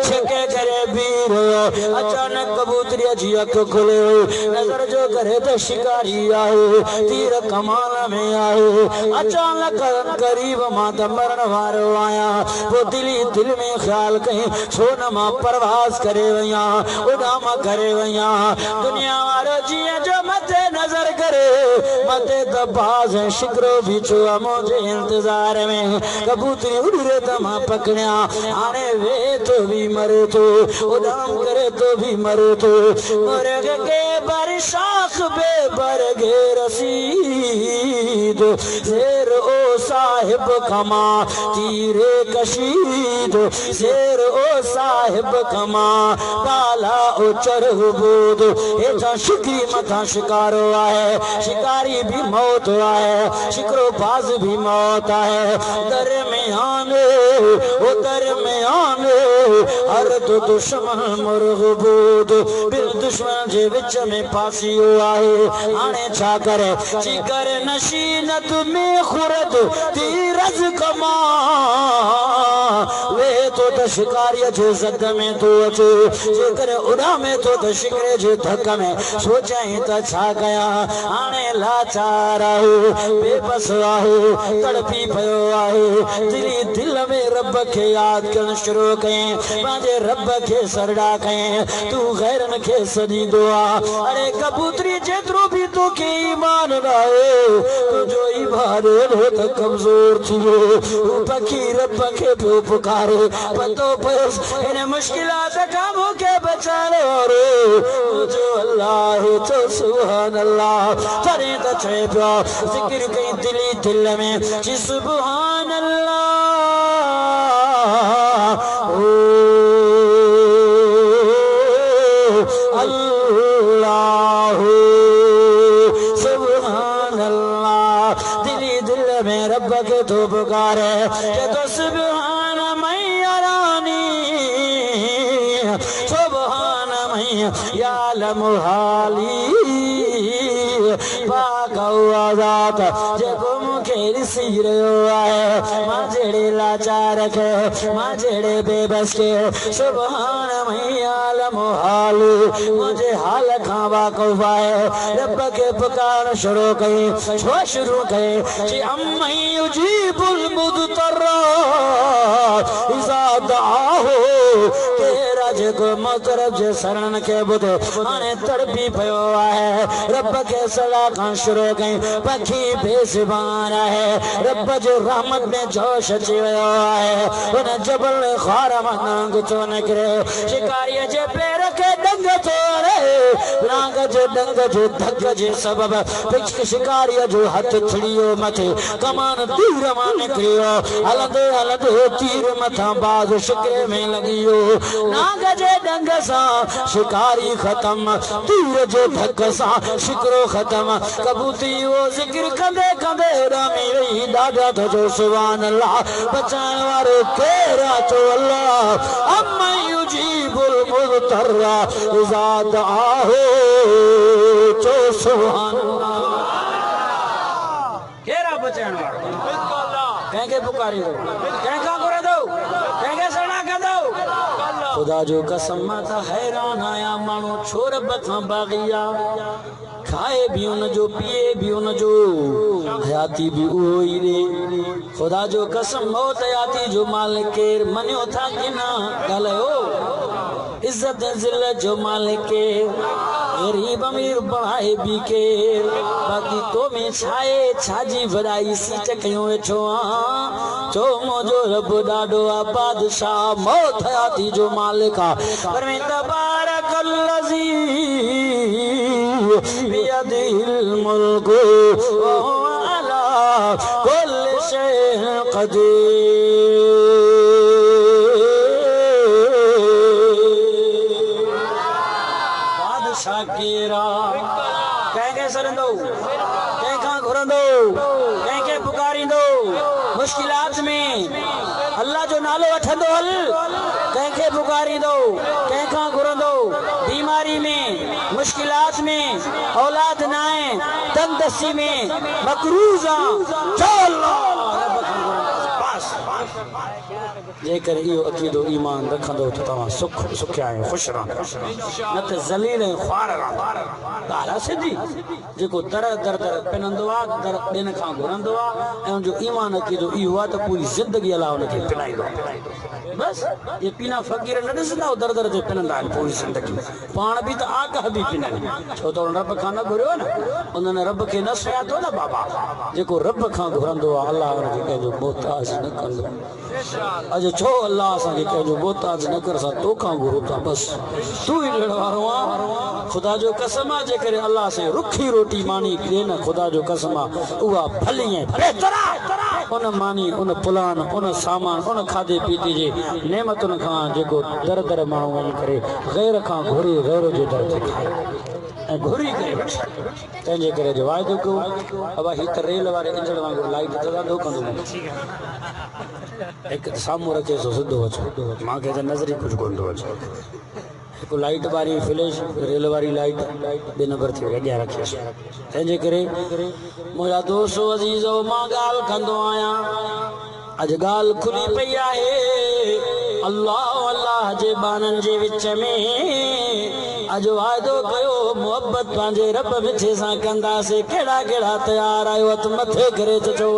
छिके करे बीह रहियो। अचानक कबूतरीअ जी अखि खुले, नज़र जो करे त शिकारी आहे, तीर कमान में आहे। अचानक करीब मां त मरण वारो आहियां, वो दिली दिल में ख्याल कहीं सोन मां परवाज करे वया उड़ामा करे वया दुनिया वारो जिए जो मते नजर करे मते दबाज है शिकरो भी छुआ मुझे इंतजार में कबूतरी उड़े तमा पकड़िया आने वे तो भी मरे तो उड़ाम करे तो भी मरे तो मुर्ग के बर शाख बे बरगे रसीद शेर ओ साहिब खमा तीरे कशीद शेर ओ साहिब खमा बाला ओ चरहबूद एथा शिकरी मथा शिकारो है शिकारी भी मौत है शिकरो बाज भी मौत है दरमियान ओ दरमियान हर तो दुश्मन मुर्गबूद बिल दुश्मन जे विच में फांसी हुआ है आने छा करे जिगर नशीनत में खुरद तीरज कमा वे तो शिकारी जे जद में तो अचे जेकर उड़ा में तो शिकरे जे धक में सोचाई त छा गया आने लाचार आहे बेबस आहे तड़पी पयो आहे दिली दिल में रब के याद करण शुरू करें पंहिंजे रब के सरड़ा करें तू गैरन के सदी दुआ अरे कबूतरी जेतरो भी तो के ईमान रहे तो जो इबादत हो त कमजोर थियो पखी रब के पे पुकारे पतो पस इन मुश्किलात काम के बचाने और जो अल्लाह तो सुभान अल्लाह तरे त छे पियो जिक्र कई दिली दिल में जी सुभान अल्लाह अल्लाह सुभान अल्लाह दिली दिल में रब के तो पुकारे के तो सुभान मैया रानी सुभान मैया या लमुहाली पाक जेको मुखे रिसी रहियो आहे मां जहिड़े लाचार खे मां जहिड़े बेबस खे सुभान मैया लमुहाल मुंहिंजे हाल खां वाक़ुफ़ आहे रब खे पुकार शुरू कई छो शुरू कई जी अम्मा युजीबुल मुदतर्रा इज़ा दआहु तेरा जेको मुतरफ जे शरण के बुधो हाणे तड़पी पयो आहे रब के सदा खां शुरू कई पखी बेज़बान है रब जो रहमत में जोश अची वियो आहे उन जबल ख़ार मां नांग थो निकिरे शिकारीअ जे पेर खे डंग थो अड़े नांग जे डंग जे धक जे सबब शिकारीअ जो हथ छिड़ियो मथे कमान तीर मां निकिरियो हलंदे हलंदे तीर मथां बाज़ शिकरे में लॻियो नांग जे डंग सां शिकारी ख़त्म तीर जे धक सां शिकरो ख़त्म कबूतरी वो जिक्र कंदे कंदे रामी रही दादा तो जो सुभान अल्लाह बचाने वाले तेरा तो अल्लाह अम्मा युजीबुल मुज़तर्रा इज़ा दआहु तो सुभान अल्लाह केरा बचाने वाला कंहिंखे पुकारी दो कंहिंखां घुरे दो कंहिंखे सड़ा कर दो खुदा जो कसम मां त हैरान आया माण्हू छो रब खां बाग़िया खाए भी उन जो पिए भी उन जो हयाती भी उहो ही रे खुदा जो कसम मौत हयाती जो मालिक केर मनियो था कि ना ॻाल्हायो इज्जत ज़िल्लत जो मालिक केर गरीब अमीर बढ़ाए भी केर बाक़ी तो में छाए छाजी वॾाई सीट कयूं वेठो आ चो मुंहिंजो रब ॾाढो आ बादशाह मौत हयाती जो मालिक आ पर में तबारकल्लज़ी बियदिल मुल्क व हुवा अला कुल्लि शैइन क़दीर बादशाह केरा कंहिंखे सरंदो कंहिंखां घुरंदो कंहिंखे पुकारींदो मुश्किलात में अल्लाह जो नालो वठंदो हल कंहिंखे पुकारींदो कंहिंखां घुरंदो बीमारी में मुश्किलात में औलाद ना है तंगदस्ती में मकरूज़ आ चल बस जेकर इहो अक़ीदो ईमान रखंदो त तव्हां सुखिया ऐं ख़ुशि रहंदा न त ज़लील ऐं ख़्वार रहंदा ॻाल्हि आहे सिधी जेको दर दर दर पिनंदो आहे दर ॿियनि खां घुरंदो आहे ऐं हुनजो ईमान अक़ीदो इहो आहे त पूरी ज़िंदगी अलाह हुनखे पिनाईंदो बसि ये पीना फ़क़ीर न ॾिसंदा दर दर ते पिनंदा आहिनि पूरी ज़िंदगी पाण बि त आगाह बि पिननि छो त हुन रब खां न घुरियो न उन्हनि रब खे न सुञातो न बाबा जेको रब खां घुरंदो आहे अलाह हुनखे कंहिंजो मोहताज न कंदो अॼु छो अलाह असांखे कंहिंजो मोहताज न कर असां तोखां घुरूं था बसि तूं ई ॾियण वारो आहे ख़ुदा जो कसम आहे जेकर अलाह से रुखी रोटी मानी ॾिए न ख़ुदा जो कसम आहे उहा भली ऐं बहितर आहे उन मानी उन पुलान उन सामान उन खाधे पीते जे नेमतुनि खां जेको दर दर माण्हू वञी करे ग़ैर खां घुरी ग़ैर जे दर ते खाए ऐं घुरी करे वठे तंहिंजे करे जो वाइदो कयो अबा हीअ त रेल वारे इंजण वांगुरु लाइट त ॾाढो कंदो हिकु साम्हूं रखे सो सिधो अचो मूंखे त नज़र ई कुझु कोन थो अचे हिकु लाइट वारी फ्लैश रेल वारी लाइट ॿिए नंबर ते अॻियां रखियसि तंहिंजे करे मुंहिंजा दोस्त अज़ीज़ो मां ॻाल्हि कंदो आहियां अॼु ॻाल्हि खुली पई आहे अल्लाह अल्लाह जे बाननि जे विच में अॼु वाइदो कयो मोहबत पंहिंजे रब मिठे सां कंदासीं कहिड़ा कहिड़ा तयार आहियो हथु मथे करे चओ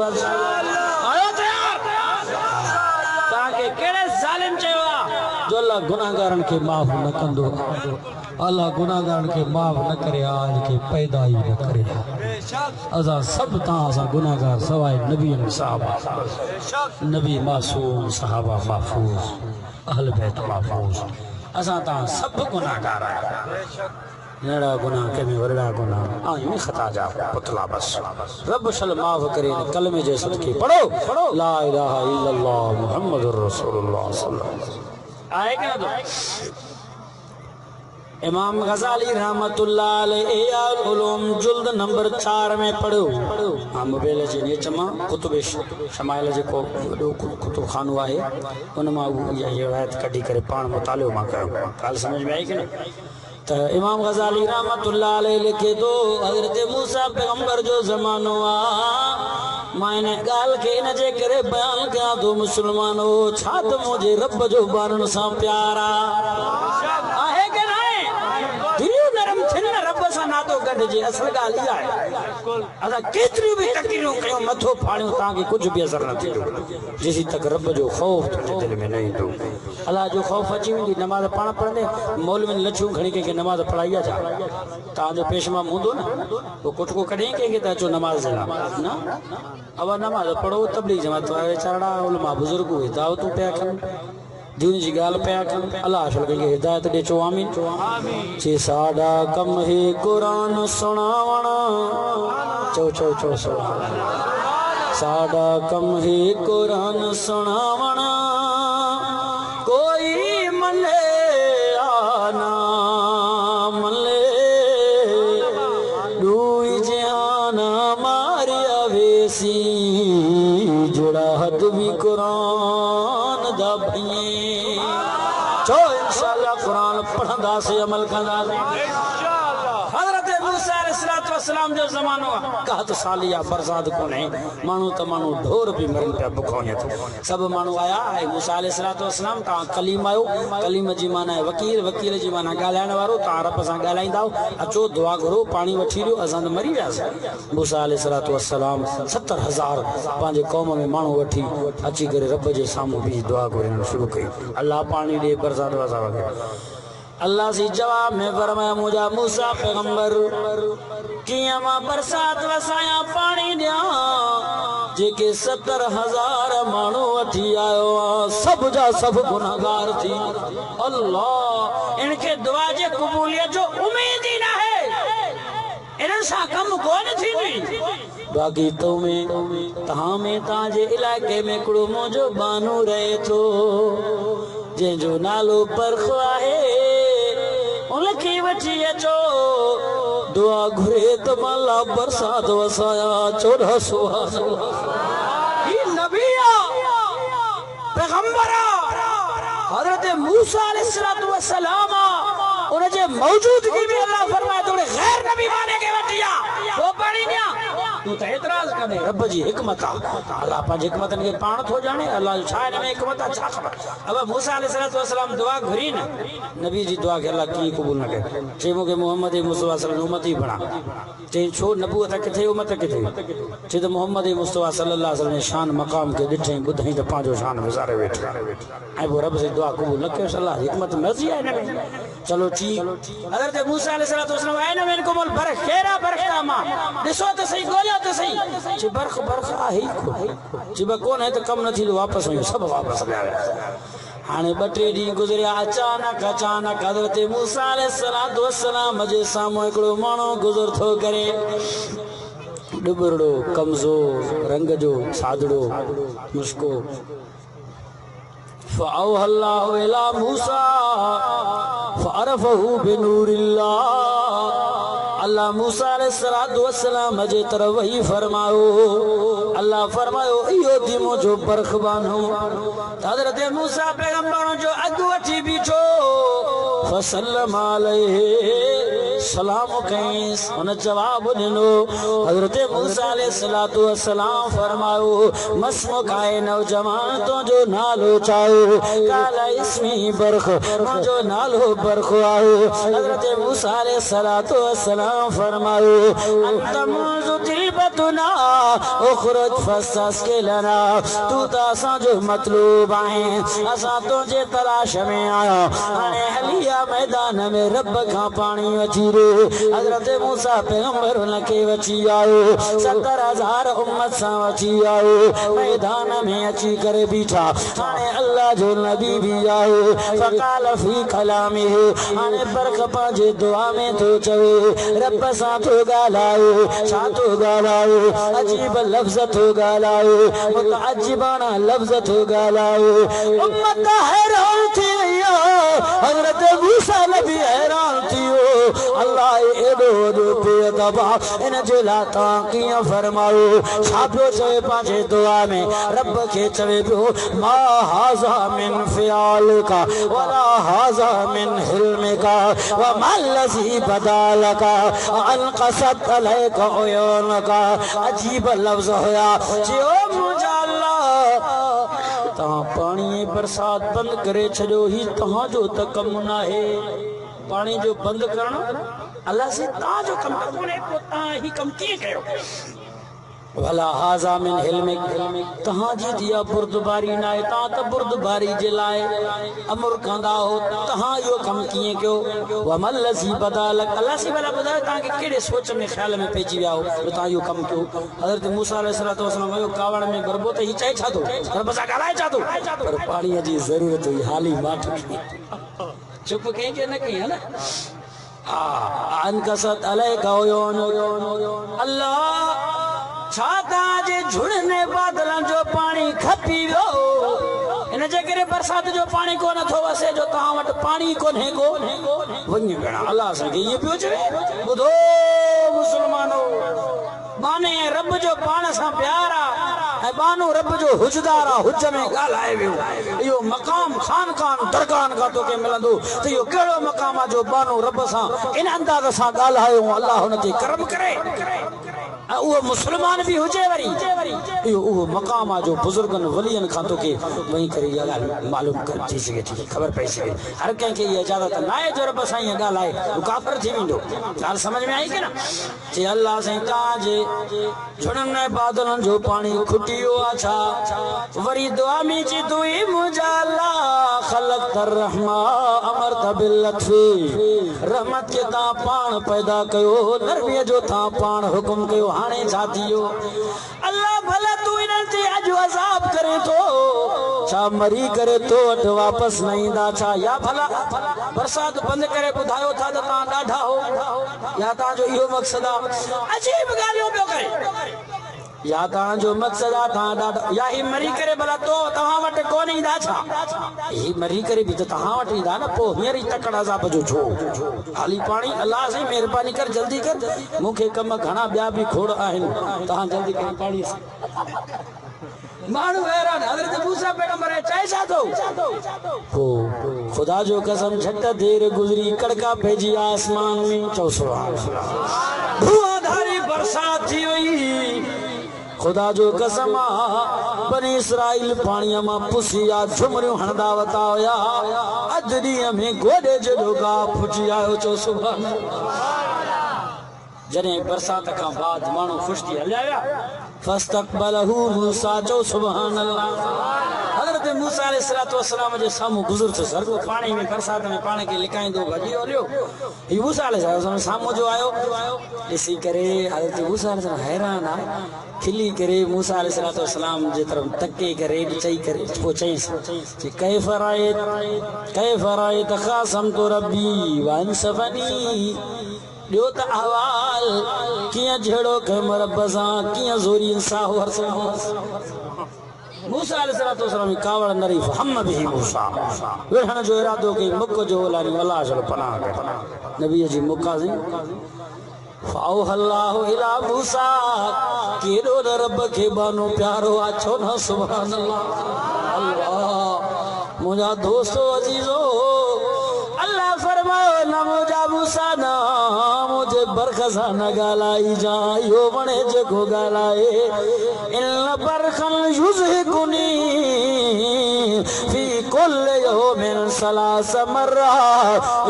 तव्हांखे कहिड़े ज़ालिम चयो आहे जो अल्लाह गुनाहगारनि खे माफ़ न कंदो अल्लाह गुनाहगारनि खे माफ़ न करे आज के पैदा ई न करे असां सभु तव्हां सां गुनाहगार सवाइ नबीअनि साहबा नबी मासूम सहाबा महफूज़ अहल बैत महफूज़ असां तव्हां सभु गुनाहगार आहियूं नड़ा गुनाह कंहिंमें वॾा गुनाह आहियूं ख़ता जा पुतला बसि रब शल माफ़ करे कलमे जे सदके पढ़ो ला इलाहा इल्लल्लाह मुहम्मदुर रसूलुल्लाह सल्लल्लाहु अलैहि वसल्लम आहे कि न इमाम गज़ाली रहमतुल्लाह अलैहि उलूम जुल्द नंबर 4 में पढ़ो मोबाइल जे नीच मां कुतुब शमाइल जेको वॾो कुतुब खानो आहे उन मां इहा रिवायत कढी करे पाण मुतालियो मां कयो ॻाल्हि समझ में आई कि न त इमाम गज़ाली रहमतुल्लाह अलैहि लिखे थो हज़रत मूसा पैगंबर जो ज़मानो आहे मां इन ॻाल्हि खे इन जे करे बयानु कयां थो मुस्लमानो छा त मुंहिंजे रब जो बारनि सां प्यार आहे कि न दिलियूं नरम थियनि न रब सां नातो गॾिजे असल ॻाल्हि इहा आहे असां केतिरियूं बि तकरीरूं कयूं मथो फाड़ियूं तव्हांखे कुझु बि असरु न थींदो जेसीं तक रब जो ख़ौफ़ तुंहिंजे दिलि में न ईंदो अलाह जो ख़ौफ़ अची वेंदी नमाज़ पाण पढ़ंदे मौलवियुनि लछियूं खणी कंहिंखे नमाज़ पढ़ाई आहे छा तव्हांजो पेशमा हूंदो न पोइ कुटको कॾहिं कंहिंखे त अचो नमाज़ जे लाइ न अब नमाज़ पढ़ो तबलीग जमात वारे चाड़ा उलमा बुज़ुर्ग हुए दावतूं पिया कनि दीन जी ॻाल्हि पिया कनि अलाह कंहिंखे हिदायत ॾे चओ आमीन जे साडा कम हे क़ुरान सुणावण चओ चओ चओ साडा कम हे क़ुरान सुणावण कोई मले आना मले डूई जहाना मारिया वेसी जुड़ा हद भी कुरान दा भई चो इंशाअल्लाह कुरान पढ़ंदासीं अमल कंदासीं हज़रत मूसा अलैहिस्सलाम जो ज़मानो कहत साली आहे बरसात कोन्हे माण्हू त माण्हू ढोर बि मरनि पिया बुखौं सभु माण्हू आया ऐं मूसा अलैहिस्सलाम तव्हां कलीम आयो कलीम जी माना आहे वकील वकील जी माना ॻाल्हाइण वारो तव्हां रब सां ॻाल्हाईंदा अचो दुआ घुरो पाणी वठी ॾियो असां त मरी वियासीं मूसा अलैहिस्सलाम 70,000 पंहिंजे क़ौम में माण्हू वठी अची करे रब जे साम्हूं बि दुआ घुरण शुरू कई अल्लाह पाणी ॾे बरसात वरसात वग़ैरह अल्लाह से जवाब में फरमाया मुझा मूसा पैगंबर किया मां बरसात वसाया पानी दिया जेके 70,000 माण्हू वठी आयो सब जा सब गुनाहगार थी अल्लाह इनके दुआ जे क़बूलियत जो उम्मीद ही ना है इन्हनि सां कम कोन थींदी बाक़ी तो में तहां में ताजे इलाके में हिकिड़ो मुंहिंजो बानू रहे थो जंहिंजो नालो परख आहे उनखे वठी अचो दुआ घुरे त माला बरसात वसाया 1400 नबी पैगंबर हज़रत मूसा अलैहिस्सलाम उनजे मौजूदगी में अल्लाह फरमाए थोड़े गैर नबी माने के वठी आ वो पढ़ी ना तू तो एतराज करे रब जी हिकमत अल्लाह पंहिंजी हिकमतन खे पाण थो ॼाणे अल्लाह जो छा हिन में हिकमत आहे छा ख़बर अब मूसा अलैहिस्सलाम दुआ घुरी न नबी जी दुआ खे अल्लाह कीअं क़बूल न कयो चई मूंखे मोहम्मद मुस्तफा सल्लल्लाहु उम्मत ई बणा चई छो नबूअत किथे उम्मत किथे चई त मोहम्मद मुस्तफा सल्लल्लाहु अलैहि वसल्लम शान मक़ाम खे ॾिठई ॿुधई त पंहिंजो शान विसारे वेठो ऐं पोइ रब जी दुआ क़बूल न कयो अल्लाह हिकमत मर्ज़ी आहे हिन में चलो ठीक हज़रत मूसा अलैहिस्सलाम आए न में कोमल बरख केरा बरख का मां ॾिसो त सही ॻोल्हियो त सही जी बरख बरख आहे जी कोन है त कम न थींदो वापस वञो सभु वापस लिया हाणे 2-3 ॾींहं गुज़रिया अचानक हज़रत मूसा अलैहिस्सलाम जे साम्हूं हिकिड़ो माण्हू गुज़र थो करे डुबरड़ो कमज़ोर रंग जो सादड़ो मुश्को فأوحى الله إلى موسى فعرفه بنور الله अल्लाह मूसा अलैहिस्सलाम जे तरफ वही फरमायो अल्लाह फरमायो इहो धीमो जो बरखबानो हज़रत मूसा पैगंबर जो अॻु वठी बीठो फसल्लम अलैहि सलाम कईस उन जवाब ॾिनो हज़रत मूसा अलैहिस्सलाम फरमायो मस्मो काए नौजवान तुंहिंजो नालो चाहो काला इस्मी बरख मुंहिंजो नालो बरख आहे हज़रत मूसा अलैहिस्सलाम फरमायो अंत मुंहिंजो तिलबतुना उखरज फसस्के लना तू त असांजो मतलूब आहे असां तुंहिंजे तलाश में आया हाणे हलिया मैदान में रब खां पाणी वठी रे हज़रत मूसा पैगंबर उनखे वठी आयो 70,000 उम्मत सां वठी आयो मैदान में अची करे बीठा हाणे अल्लाह जो नबी भी आयो फकाल फी कलामे हाणे बरख पंहिंजे दुआ में तो चवे रब सां तो ॻाल्हायो छा तो ॻाल्हायो अजीब लफ़्ज़ तो ॻाल्हायो मुतअज्जिबाना लफ़्ज़ तो ॻाल्हायो उम्मत हैरान थी वई हज़रत मूसा नबी हैरान थियो अल्लाह एॾो पे दबा इन जे लाइ तव्हां कीअं फरमायो छा पियो चवे पंहिंजे दुआ में रब खे चवे पियो मा हाज़ा मिन फ़ियालिका वला हाज़ा मिन हिल्मिका व मल्लज़ी बदालका अलक़सत अलैका उयूनका अजीब लफ़्ज़ हुया जो मुंहिंजा अल्लाह तव्हां पाणी बरसात बंदि करे छॾियो ही तव्हांजो त कमु न आहे पानी जो बंद करण अल्लाह से ताजो कम कोने को ता ही कम किए कयो वाला हाजा मिन हिल्मिक तहां जी दिया बुर्दबारी ना है ता त बुर्दबारी जे लाए अमर कंदा हो तहां यो कम किए कयो व मल्लसी बदालक अल्लाह से वाला बदा ता के केड़े सोच में ख्याल में पेजी विया हो ता यो कम कयो हजरत मूसा अलैहिस्सलाम यो कावड़ में गरबो त ही चाहे छा दो रब सा गालाए छा दो पर पानी जी जरूरत हुई हाली माठ चुप कहीं के न कहीं है ना अनकसत अलैका अल्लाह छाता जे झुड़ने बादलन जो पानी खपी वियो इन जे करे बरसात जो पानी को न थो वसे जो तहां वट पानी कोन्हे को वञी भेणा अल्लाह से ये पियो चवे ॿुधो मुसलमानो बाने रब जो पाण सां प्यार है बानो रब जो हुजदारा हुज में गालाए वियो यो मकाम खान दरगान का तो के मिलंदो तो यो केड़ो मकाम जो बानो रब सां इन अंदाज सां गालायो अल्लाह उन ते करम करे वो मुसलमान भी हुजे वरी यो वो मकाम जो बुजुर्गन वलियन खां तो के वही करे या मालूम कर थी सके थी खबर पई सके हर के ये इजाजत ना है जो रब सां ये गालाए वो काफिर थी विंदो गाल समझ में आई के ना जे अल्लाह से ताजे झुड़ने बादलन जो पानी खुटियो अच्छा वरी दुआ में जी दुई मुझा अल्लाह खलक रहमा अमरत बिल लत्फी रहमत के ता पान पैदा कयो नरमी जो ता पान हुकुम कयो हाने जातियो अल्लाह भला तू इनन ते अज अजाब करे तो छा मरी करे तो अट वापस नहीं दा छा या भला बरसात बंद करे बुधायो था ता डाढा हो या ता जो यो मकसद अजीब गालियों पे करे या ता जो मकसद था डाढा या ही मरी करे भला तो तहां वट कोनी दा छा ही मरी करे भी तो तहां वट ही दा ना पो हियरी तकड़ अजाब जो छो खाली पानी अल्लाह से मेहरबानी कर जल्दी कर मुखे कम घणा ब्या भी खोड़ आहिन तहां जल्दी कर पानी मानू हैरान हजरत मूसा पैगंबर चाहे साथो हो खुदा जो कसम झट देर गुजरी कड़का भेजी आसमान में चौ सुभान अल्लाह धुआंधारी बरसात थी हुई खुदा जो कसम बनी इसराइल पानी मां पुसिया झुमरियूं हणंदा वता हुया अज ॾींहं में गोॾे जो गाह फुटी आयो चो सुभान जॾहिं बरसात खां बाद माण्हू ख़ुशि थी हलिया विया फस्तक़बलहू मूसा चो सुभान अल्लाह हज़रत मूसा अलैहिस्सलातु वस्सलाम जे साम्हूं गुज़र थियो सरगो पाणी में बरसात में पाण खे लिकाईंदो भॼी हलियो हीउ मूसा अलैहिस्सलाम साम्हूं जो आयो ॾिसी करे हज़रत मूसा अलैहिस्सलाम हैरान आहे खिली करे मूसा अलैहिस्सलातु वस्सलाम जे तरफ़ तके करे चई करे पोइ चईंसि कैफ़ रायत ख़ासमतु रब्बी वअनसफ़नी ॾियो त अहवाल कीअं जहिड़ो कयमि रब सां कीअं ज़ोरी इंसाफ़ मूसा अलैहिस्सलातु वस्सलाम कावड़ नरी हम बिही मूसा वेहण जो इरादो कई मुक जो लारी अल्लाह चलो पनाह कर नबी जी मुका से फाउहल्लाहु इला मूसा केॾो न रब खे बानो प्यारो आहे छो न सुभान अल्लाह अल्लाह मुंहिंजा दोस्तो अजीज़ो अल्लाह फरमायो न मुंहिंजा मूसा न मुझे बरख सां न ॻाल्हाई जा इहो वणे जेको ॻाल्हाए इन बरखन युज़हिकुनी फी कुल्लि यौमिन सलास मर्रा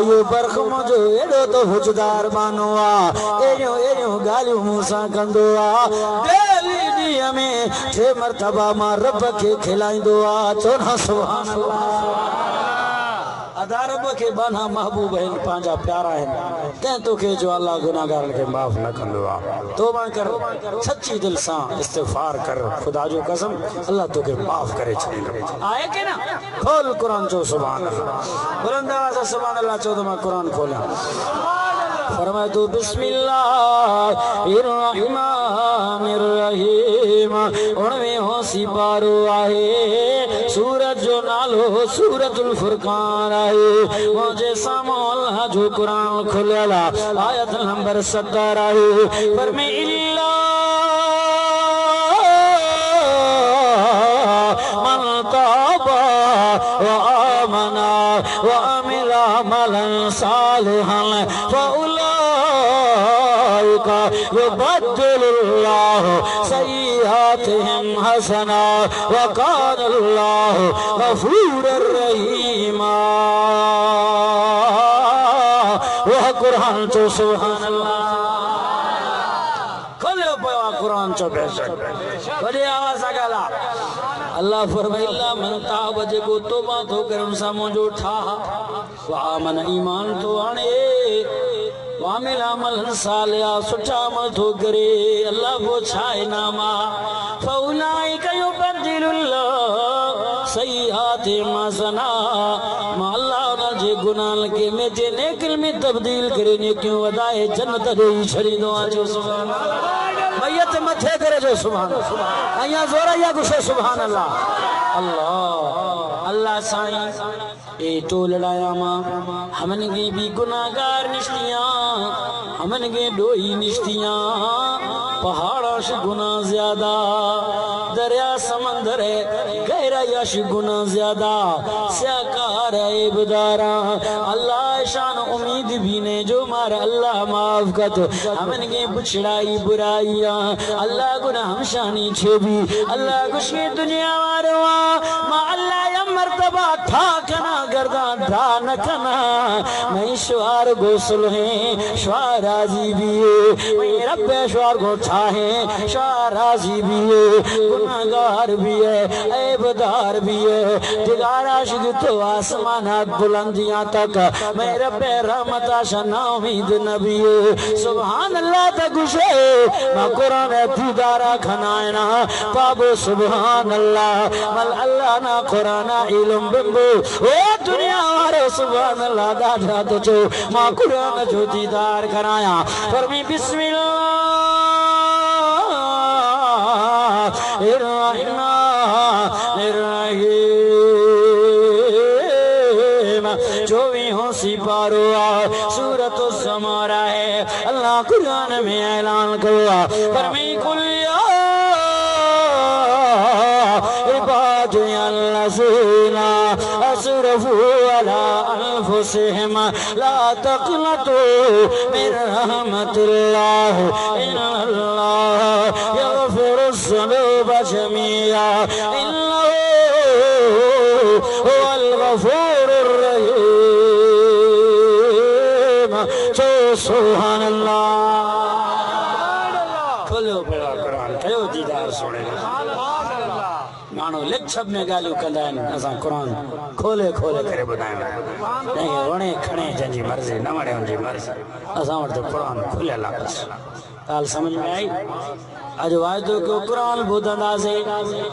इहो बरख मुंहिंजो एॾो त हुजदार बानो आहे एड़ियूं ॻाल्हियूं मूंसां कंदो आहे डेली ॾींहं में 6 मरतबा मां रब खे खिलाईंदो आहे चो न सुभान अल्लाह अदा रब के बाना महबूब है पांजा प्यारा है कह तो के जो अल्लाह गुनाहगारन के माफ न कंदो आ तौबा कर सच्ची दिल से इस्तिगफार कर खुदा जो कसम अल्लाह तो के माफ करे छे आए के ना खोल कुरान जो सुभान अल्लाह बुलंद आवाज से सुभान अल्लाह चो तो मैं कुरान खोला फरमाए तो बिस्मिल्लाहिर्रहमानिर्रहीम 19 सिपारो आहे सूरत जो नालो सूरतुल फुरकान आहे मुझे सामो अल्लाह जो कुरान खुलियला आयत नंबर 70 आहे फरमे इल्ला मन ताबा व आमना व अमिला अमलन सालिहन फउलाइका युबद्दिलुल्लाहु सय्यिआतिहिम हसना व कानल्लाहु गफूरर रहीमा वह कुरान चो सुभान अल्लाह खोलो पयो कुरान चो बेशक वॾे आवाज़ सां ॻाल्हा अल्लाह फरमाइला मन ताब जेको तौबा थो करे उन सां मुंहिंजो ठाह वाह मन ईमान तो आणे वामिल अमल सालिया सुठा अमल थो करे अल्लाह वो छाए नामा फउलाइका युबद्दिलुल्लाह सय्यिआतिहिम हसना मां अल्लाह उन जे गुनाहन के मेजे नेकिल में तब्दील करे नेकियूं वधाए जन्नत ॾेई छॾींदो आहे जो सुभान अल्लाह मैयत मथे करे जो सुभान अल्लाह अया ज़ोरैया गुशे सुभान अल्लाह अल्लाह अल्लाह साईं ए टोलड़ाया मां हमन के भी गुनाहगार निश्तियां हमन के डोई निश्तियां पहाड़ा से गुना ज्यादा दरिया समंदर है गहरा यश गुना ज्यादा स्याकार है बदारा अल्लाह शान उम्मीद भी ने जो मार अल्लाह माफ कर तो हमन के बुछड़ाई बुराइयां अल्लाह गुना हम शानी छे भी अल्लाह गुशे दुनिया वारवा मा अल्लाह या मर्तबा था कना गर्दा ढा न कना मैं श्वार गोसल है श्वार राजी भी मैं रब श्वार को है श्वार राजी भी है गुनाहगार भी है ऐबदार भी है दिगारा शिद तो आसमानात बुलंदियां तक मैं रब रहमत शना उम्मीद नबी है सुभान अल्लाह तकुशे मा कुरान दीदारा खनायना पाबो सुभान अल्लाह मल अल्लाह ना कुरान इल्म बिंबो ओ दुनिया वारे सुभान अल्लाह दादा तो जो मा कुरान जो दीदार कराया फरमी बिस्मिल्लाहिर्रहमानिर्रहीम 24 सिपारो सूरत समारा है अल्लाह कुरान में ऐलान करो फरमी कुल इबादुल्लज़ीना असरफू अला अनफुसिहिम ला तक़नतू मिन रहमतिल्लाह इन्नल्लाह यग़फिरु الذنوب جميعا إنه هو الغفور الرحيم سبحان الله खोलो पढ़ा कुरान कयो दीदार सुने मानो लेक्चर में गालियों कंदा आहिनि असां कुरान खोले खोले करे ॿुधायूं नहीं वणे खणे जंहिंजी मर्ज़ी न वणे उनजी मर्ज़ी असां वटि तो कुरान खुलियल आहे बस ॻाल्हि समझ में आई अॼु वाइदो कयो कुरान ॿुधंदासीं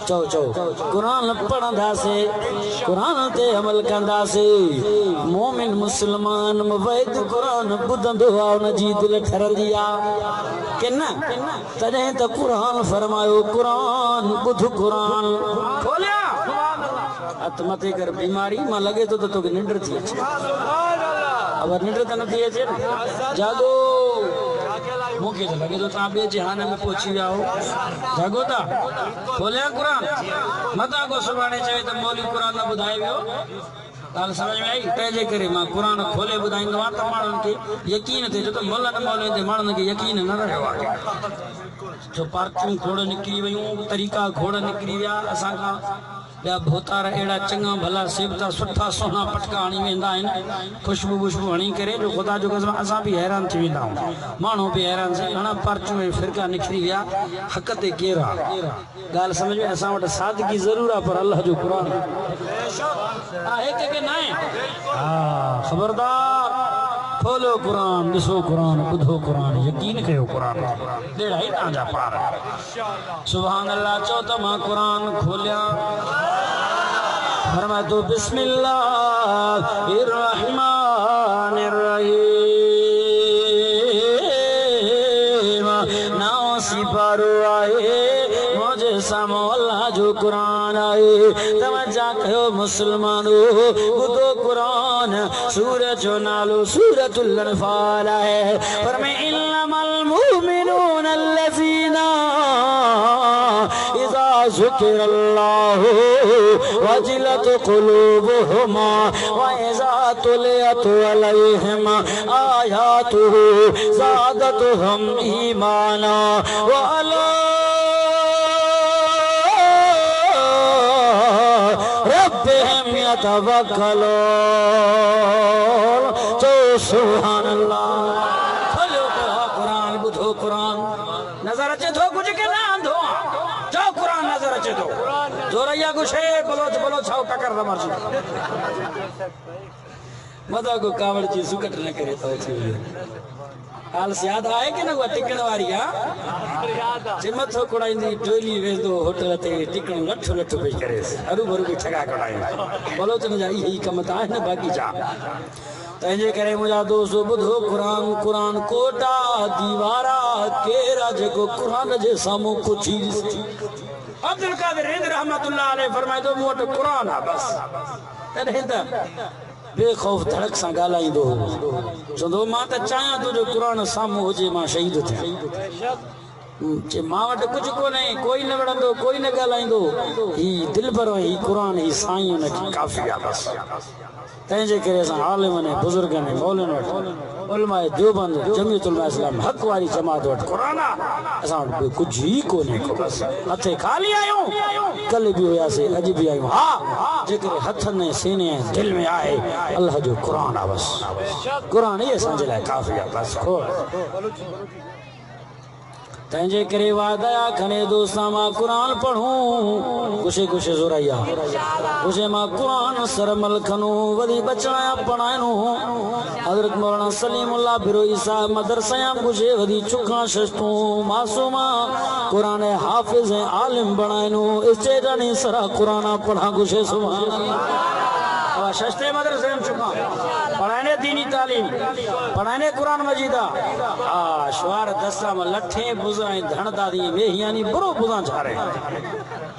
चओ चओ कुरान पढ़ंदासीं कुरान ते अमल कंदासीं मोमिन मुस्लमान मुवहिद कुरान ॿुधंदो आहे उनजी दिलि ठरंदी आहे कि न तॾहिं त कुरान फरमायो कुरान ॿुध कुरान खोलिया हथ मथे कर बीमारी मां लगे तो तोखे निंड थी अचे अब निंड त नथी अचे न जागो मूंखे त लगे तो तव्हां ॿिए जहान में पहुची विया हो जागो था खोलिया कुरान मता को सुभाणे चवे त मौली कुरान न ॿुधाए वियो ॻाल्हि समझ में आई तंहिंजे करे मां कुरान खोले ॿुधाईंदो आहियां त माण्हुनि खे यकीन थिए छो त मुल न मौलनि ते माण्हुनि खे यकीन न रहियो आहे जो पार्टियूं घोड़ निकिरी वियूं तरीक़ा घोड़ निकिरी विया असां खां ॿिया भोतार अहिड़ा चङा भला सेबता सुठा सुहिणा पटका हणी वेंदा आहिनि ख़ुशबू वुशबू हणी करे जो ख़ुदा जो कसम असां बि हैरान थी वेंदा आहियूं माण्हू बि हैरान थी घणा पार्टियूं ऐं फिरका निकिरी विया हक़ ते केरु आहे ॻाल्हि सम्झ में असां वटि सादगी ज़रूरु आहे पर अल्लाह जो क़ुरान आहे के न आहे हा ख़बरदार खोलो कुरान ॾिसो कुरान ॿुधो कुरान यकीन कयो कुरान ॾेड़ा ई तव्हांजा पार सुभान अल्लाह चओ त मां कुरान खोलिया फरमाए तो बिस्मिल्लाहिर रहमानिर रहीम नाओ सिपारो आहे मुझे सामो अल्लाह जो कुरान आहे तवज्जो कयो मुस्लमानो ॿुधो कुरान सूरत जो नालो सूरतुल अनफाल आहे फरमाए इन्नमल मुमिनून अल्लज़ीना इज़ा ज़ुकिरल्लाहु वजिलत क़ुलूबुहुम व इज़ा तुलियत अलैहिम आयातुहु ज़ादतहुम ईमाना व अला रब्बिहिम यतवक्कलून तो सुभान अल्लाह खोलो कुरान ॿुधो कुरान नज़र अचे थो कुझु के न अंधो जाओ कुरान नज़र अचे थो जोरैया को शे बोलो बोलो छाओ टकर न मारजी मदा को कावड़ जी सुकट न करे तो अची हाल याद आए कि न वो टिकण वारी जे मथो कुड़ाईंदी डोली वेंदो होटल ते टिकण लठ लठ पे करे हरू भरू के ठगा कुड़ाईंदा बोलो त न जाई ही कम ता है न बाकी जा तंहिंजे करे मुंहिंजा दोस्त ॿुधो कुरान कुरान कोटा दीवारा केरा जेको कुरान जे साम्हूं कुझु अब्दुल कादिर हिंद रहमतुल्लाह अलैहि फरमाए तो मूं वटि कुरान आहे बस तॾहिं त बेखौफ धड़क सां ॻाल्हाईंदो चवंदो मां त चाहियां थो जो कुरान साम्हूं हुजे मां शहीद थियां मां वटि कुझु कोन्हे कोई न विढ़ंदो कोई न ॻाल्हाईंदो ही दिलि भर ही कुरान ही साईं हुनखे काफ़ी आहे बसि तंहिंजे करे असां आलिमनि बुज़ुर्गनि मौलनि वटि उलमाए देवबंद जमीयत उलमा इस्लाम हक़ वारी जमात वटि कुरान असां वटि कुझु ई कोन्हे को बसि हथे खाली आहियूं कल्ह बि हुयासीं अॼु बि आहियूं हा जेकर हथनि ऐं सीने ऐं दिलि में आहे अल्लाह जो कुरान आहे बसि कुरान ई असांजे लाइ काफ़ी आहे बसि खोल तंहिंजे करे वादया खणे दोस्तां मां कुरान पढ़ूं कुशे कुशे जोराइया कुशे मां कुरान सरमल खनूं वरी बचड़ा पढ़ाइणो हज़रत मौलाना सलीमुल्लाह बिरोई साहब मदरसा कुशे वरी चुखा शस्तूं मासूमा कुरान हाफिज़ ऐं आलिम बणाइणो स्टेटनी सरा कुरान पढ़ा कुशे सुभान शस्ते मदरसे में चुका पढ़ाने दीनी तालीम पढ़ाने कुरान मजीदा शुआर दस्ता में लठे बुजा धन दादी वे यानी बुरो बुजा झारे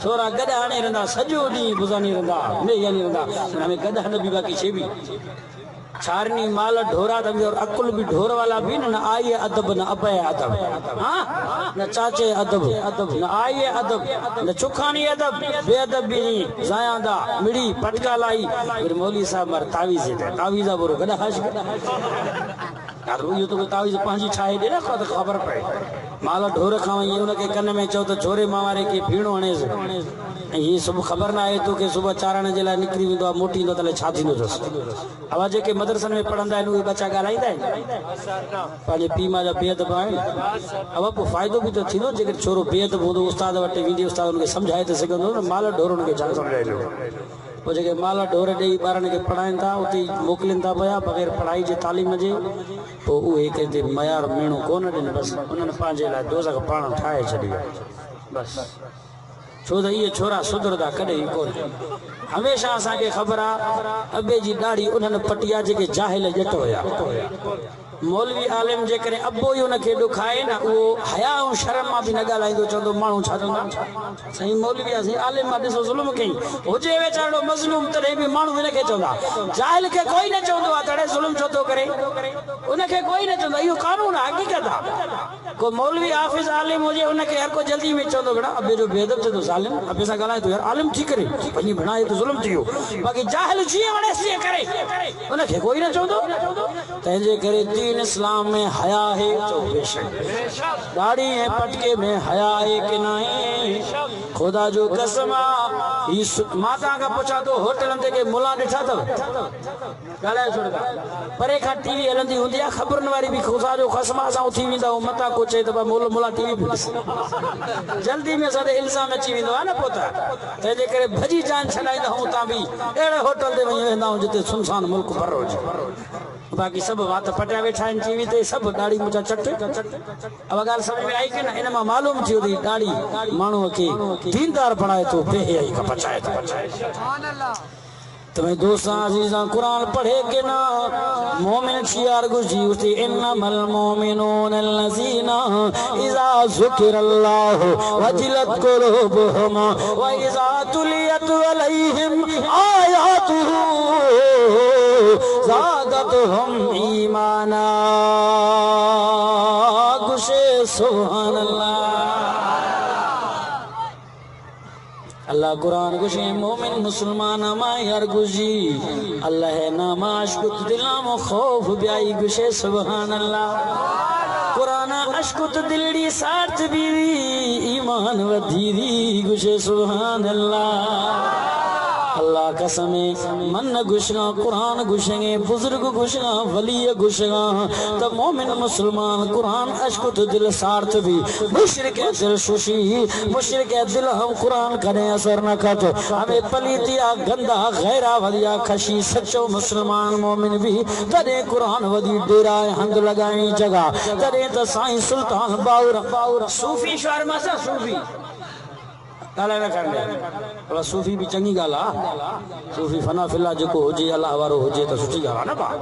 छोरा गदा नहीं रहंदा सजो दी बुजा नहीं रहंदा वे यानी रहंदा हमें गदा न भी बाकी छे भी चारनी माल ढोरा तभी और अकुल भी ढोर वाला भी न आइए अदब न अपे अदब हाँ न चाचे अदब न आइए अदब न चुखानी अदब बेअदब भी नहीं जायांदा मिड़ी पटका लाई फिर मौली साहब मर तावीज़ दे तावीज़ा बुरो गदा हाश यार ये तो तावीज़ पांची छाए दे ना खबर पड़े माल ढोर खाई उनके कन में चो तो छोरे मावारे के भीणो हणेस ये सब खबर ना है तो के सुबह चारण जे लाइ निकरी वेंदो आहे मोटी ईंदो तले छा थींदो अथसि अवा जेके मदरसन में पढ़ंदा आहिनि उहे बच्चा ॻाल्हाईंदा आहिनि पंहिंजे पीउ मां जा बेअदब आहिनि अवा पोइ फ़ाइदो बि त थींदो जेकर छोरो बेअदब हूंदो उस्ताद वटि वेंदी उस्ताद हुनखे सम्झाए त सघंदो न माल ढोर हुनखे छा सम्झाईंदो पोइ जेके माल ढोर ॾेई ॿारनि खे पढ़ाइनि था उते मोकिलीनि था पिया बग़ैर पढ़ाई जे तालीम जे पोइ उहे कंहिंते मयार मेणो कोन ॾिनो बसि उन्हनि पंहिंजे लाइ दोज़ख पाण ठाहे छॾी आहे बसि छो त इहे छोरा सुधरंदा कॾहिं कोन हमेशह असांखे ख़बर आहे अबे जी ॾाढ़ी उन्हनि पटिया जेके जाहिल ॼट हुया मौलवी आलिम जेकॾहिं अबो ई उनखे ॾुखाए न उहो हया ऐं शर्म मां बि न ॻाल्हाईंदो चवंदो माण्हू छा चवंदा साईं मौलवी आहे साईं आलिम मां ॾिसो ज़ुल्म कई हुजे वेचारो मज़लूम तॾहिं बि माण्हू हिनखे चवंदा जाहिल खे कोई न चवंदो आहे तॾहिं ज़ुल्म छो थो करे उनखे कोई न चवंदो इहो कानून आहे हक़ीक़त आहे को मौलवी हाफ़िज़ आलिम हुजे उनखे हर को जल्दी में चवंदो बेटा अबे जो बेअदब थिए थो आलिम अबे सां ॻाल्हाए थो यार आलिम थी करे पंहिंजी भेणाई त ज़ुल्म थी वियो बाक़ी जाहिल जीअं वणे तीअं करे उनखे कोई न चवंदो तंहिंजे करे दीन इस्लाम में हया है चो बेशक दाढ़ी है पटके में हया है कि नहीं खुदा जो कसम माता का पूछा तो होटल ते के मुला ॾिठा अथव ॻाल्हाए छॾंदा परे खां टीवी हलंदी हूंदी आहे ख़बरनि वारी बि खुदा जो कसम असां उथी वेंदा आहियूं मता को चए त मुला टीवी बि ॾिस जल्दी में असांखे इल्ज़ाम अची वेंदो आहे न पोइ तंहिंजे करे भॼी जान छॾाईंदा आहियूं तव्हां बि अहिड़े होटल ते वञी वेंदा आहियूं जिते सुनसान मुल्क भरो हुजे बाक़ी सब वात पटिया वेठा आहिनि टीवी ते सब दाढ़ी मुंहिंजा चट अब ॻाल्हि समझ में आई कि न इन मां मालूम थी वई दाढ़ी माण्हूअ खे दीनदार बणाए थो बेहयाई खां बचाए थो तुम्हें दोस्तां अज़ीज़ां कुरान पढ़े के ना मोमिन शियार गुजी उठी इन्नमल मोमिनून अल्लज़ीना इज़ा ज़ुकिरल्लाहु वजिलत कुलूबुहुम व इज़ा तुलियत अलैहिम आयातुहु ज़ादतहुम ईमाना गुशे सुभानअल्लाह अल्लाह कुरान गुशी मोमिन मुसलमान मायर गुजी अल्लाह नामाश कुत दिलाम खौफ ब्याई गुशे सुभान अल्लाह कुरान अशकुत दिलड़ी साथ बीवी ईमान वधीरी गुशे सुभान अल्लाह अल्लाह कसमे मन गुशगा कुरान गुशेंगे बुजुर्ग गुशगा वली गुशगा तब मोमिन मुसलमान कुरान अशकुत दिल सार्थ भी मुशरिक दिल सुशी मुशरिक दिल हम कुरान करे असर न कत हमें पलीतिया गंदा गैरा वलिया खशी सच्चो मुसलमान मोमिन भी तदे कुरान वदी डेरा हंद लगाई जगह तदे त साईं सुल्तान बाउर सूफी शर्मा सा सूफी ॻाल्हाए न करणे पर सूफ़ी भी चंगी ॻाल्हि आहे सूफ़ी फना फिला जेको हुजे अलाह वारो हुजे त सुठी ॻाल्हि आहे न भाउ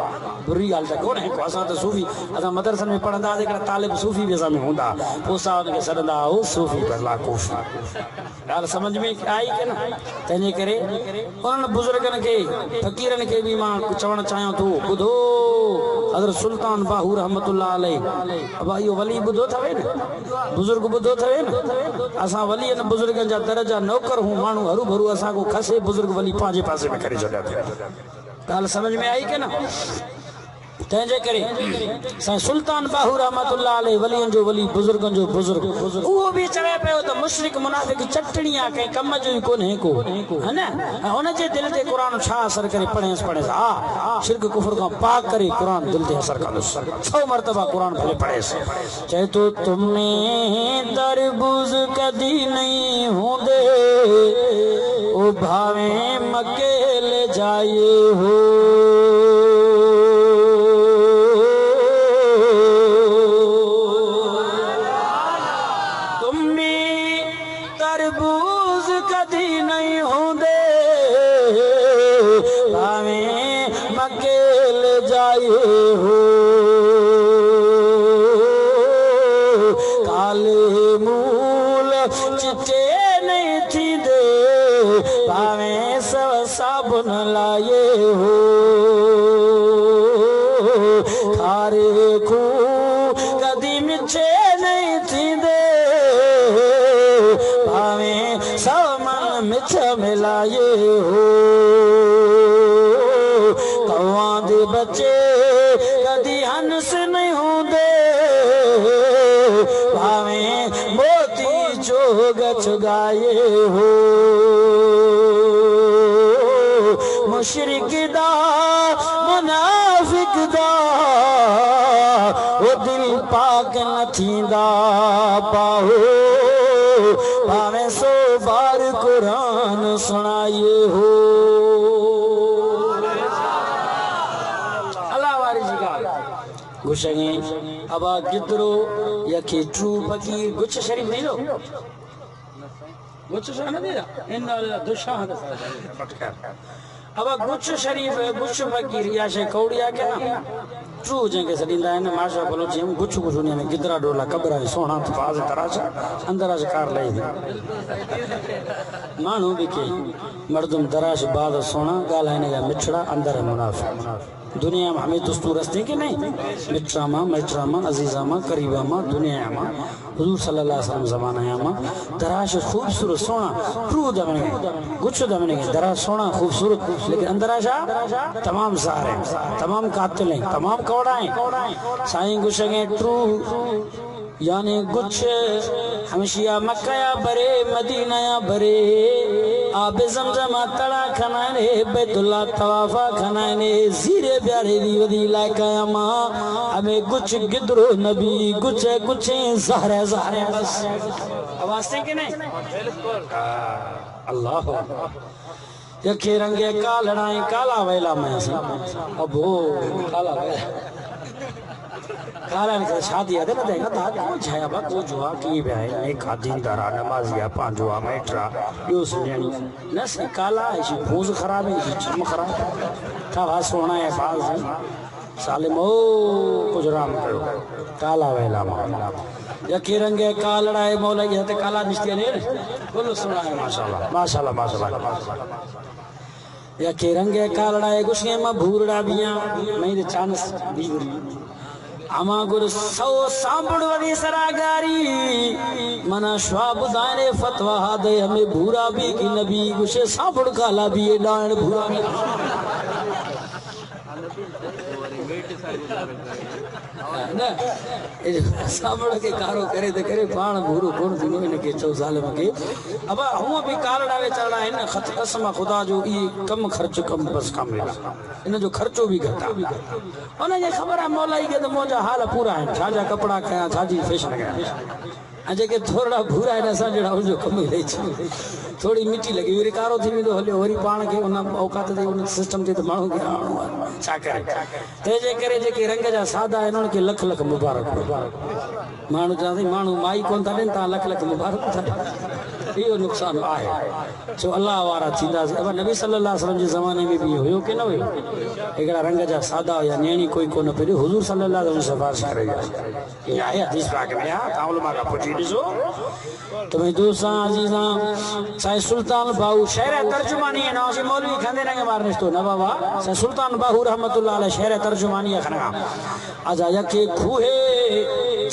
बुरी ॻाल्हि त कोन्हे को असां त सूफ़ी असां मदरसनि में पढ़ंदा हुआसीं हिकिड़ा तालिब सूफ़ी बि असां में हूंदा पोइ असां हुनखे सॾंदा हुओ सूफ़ी बदला कोफ़ी ॻाल्हि सम्झ में आई की न तंहिंजे करे उन्हनि बुज़ुर्गनि खे फ़क़ीरनि खे बि मां चवणु चाहियां थो ॿुधो हज़रत सुल्तान बाहू रहमतुल्लाह अलैह अब इहो वली ॿुधो अथव न बुज़ुर्ग ॿुधो अथव न असां वलीअनि बुज़ुर्गनि जा दर्जा नौकर हूं माण्हू हरू भरू असां को खसे बुजुर्ग वली पंहिंजे पासे में करे छॾिया ॻाल्हि समझ में आई की न तंहिंजे करे साईं सुल्तान बाहू रहमतुल्लाह अलैह वलियनि जो वली बुजुर्गनि जो बुजुर्ग उहो बि चवे पियो त मुशरिक मुनाफ़िक चटणी आहे कंहिं कम जो ई कोन्हे को है न हुनजे दिल ते क़ुरान छा असर करे पढ़ेसि हा शिरक कुफर खां पाक करे क़ुरान दिल ते असर कंदुसि 100 मरतबा क़ुरान भले पढ़ेसि चए तो तुम्हें तरबूज कदी नहीं होंदे ओ भावे मक्के ले जाइए हो मिलाये हो कौआं दे बच्चे कदी हंस नहीं होंदे भावे खुदाए हो मुशरिक दा मुनाफिक दा वो दिल पाक न थींदा पाहो भावे सो बार कुरान सुनाए हो अल्लाह वारी जी का गुशगे अबा गिदरो यके ट्रू फकीर गुच शरीफ नहीं लो गुच शरीफ नहीं दा इन दुशा अब गुच शरीफ गुच फकीर या शे कौड़िया के ना ट्रू जंगे सदींदा है माशा बोलो जी हम गुच गुच दुनिया में गिदरा डोला कबरा सोना तफाज तराश अंदर आज कार लई मानू भी के मर्दम दराश बाद सोना गालाने का मिठड़ा अंदर है मुनाफिक दुनिया में हमें दुस्तूर रस्ते के नहीं मिट्रामा मैट्रामा अजीजामा करीबामा दुनिया में हुजूर सल्लल्लाहु अलैहि वसल्लम जमाना में दराश खूबसूरत सोना ट्रू दमने गुछ दमने दराश सोना खूबसूरत लेकिन अंदर आशा तमाम सारे तमाम कातिल हैं तमाम कौड़ाएं साईं गुशगे ट्रू यानी गुछ हमेशिया मक्का या बरे मदीना या बरे आबे ज़मज़म तड़ा खनाने बैतुल्लाह तवाफा खनाने जीरे प्यारे दी वदी लाका मां हमें कुछ गिदरो नबी कुछ ज़हरे ज़हरे बस आवाज से कि नहीं अल्लाह यखे रंगे कालड़ाई काला वेला में अबो काला वेला काला ने शादी आदे न देगा ता को छाया बा को जुआ की बे है खादीन दारा नमाजिया पांजवा मेट्रा यो सुनेनी न से काला है भूज खराब है चम खराब था वा सोना है बाल साले मो गुजराम करो काला वेला मा यके रंगे कालड़ा है मौला ये ते काला निश्ते ने बोलो सुना है माशाल्लाह माशाल्लाह माशाल्लाह यके रंगे कालड़ा है गुशे में भूरड़ा बिया मैं दे चांस बीगरी अमा गुरु सौ सांबड़ वरी सरागारी मना श्वाब दाने फतवा दे हमें भूरा भी की नबी गुशे सांबड़ काला भी डाण भूरा ना सांबड़ के कारो करे ते करे पाण भूरो कोन दिनो इन के 4 साल में के अब हुआ भी कालड़ावे चढ़ा है ना खत कसम खुदा जो ई कम खर्च कम बस कम है इन जो खर्चो भी घटा उन जे खबर है मौलाई के तो मोजा हाल पूरा है छाजा कपड़ा कया छाजी फैशन कया अजे के थोड़ा भूरा है सा जड़ा जो कम ले थोड़ी मिट्टी लगी वरी कारो थी तो हले वरी पाण के उन औकात दे उन सिस्टम दे तो माण्हू के आणो छा करे ते जे करे जे के रंग जा सादा है उन के लख लख मुबारक माण्हू चाहे माण्हू माई कोन था देन ता लख लख मुबारक था यो नुकसान आहे जो अल्लाह वारा थींदा अब नबी सल्लल्लाहु अलैहि वसल्लम जे जमाने में भी होयो के न होयो एकड़ा रंग जा सादा या नेणी कोई कोन पे हुजूर सल्लल्लाहु अलैहि वसल्लम सिफारिश करे ये आया हदीस पाक में आ ताउलमा का पूछी दिसो तो मैं दोस्तां अजीजा साईं सुल्तान बाहू शहर तर्जुमानी है नासी मौलवी खंदे ने बार निस्तो न बाबा साईं सुल्तान बाहू रहमतुल्लाह अलैह शहर तर्जुमानी खना आजा यके खूहे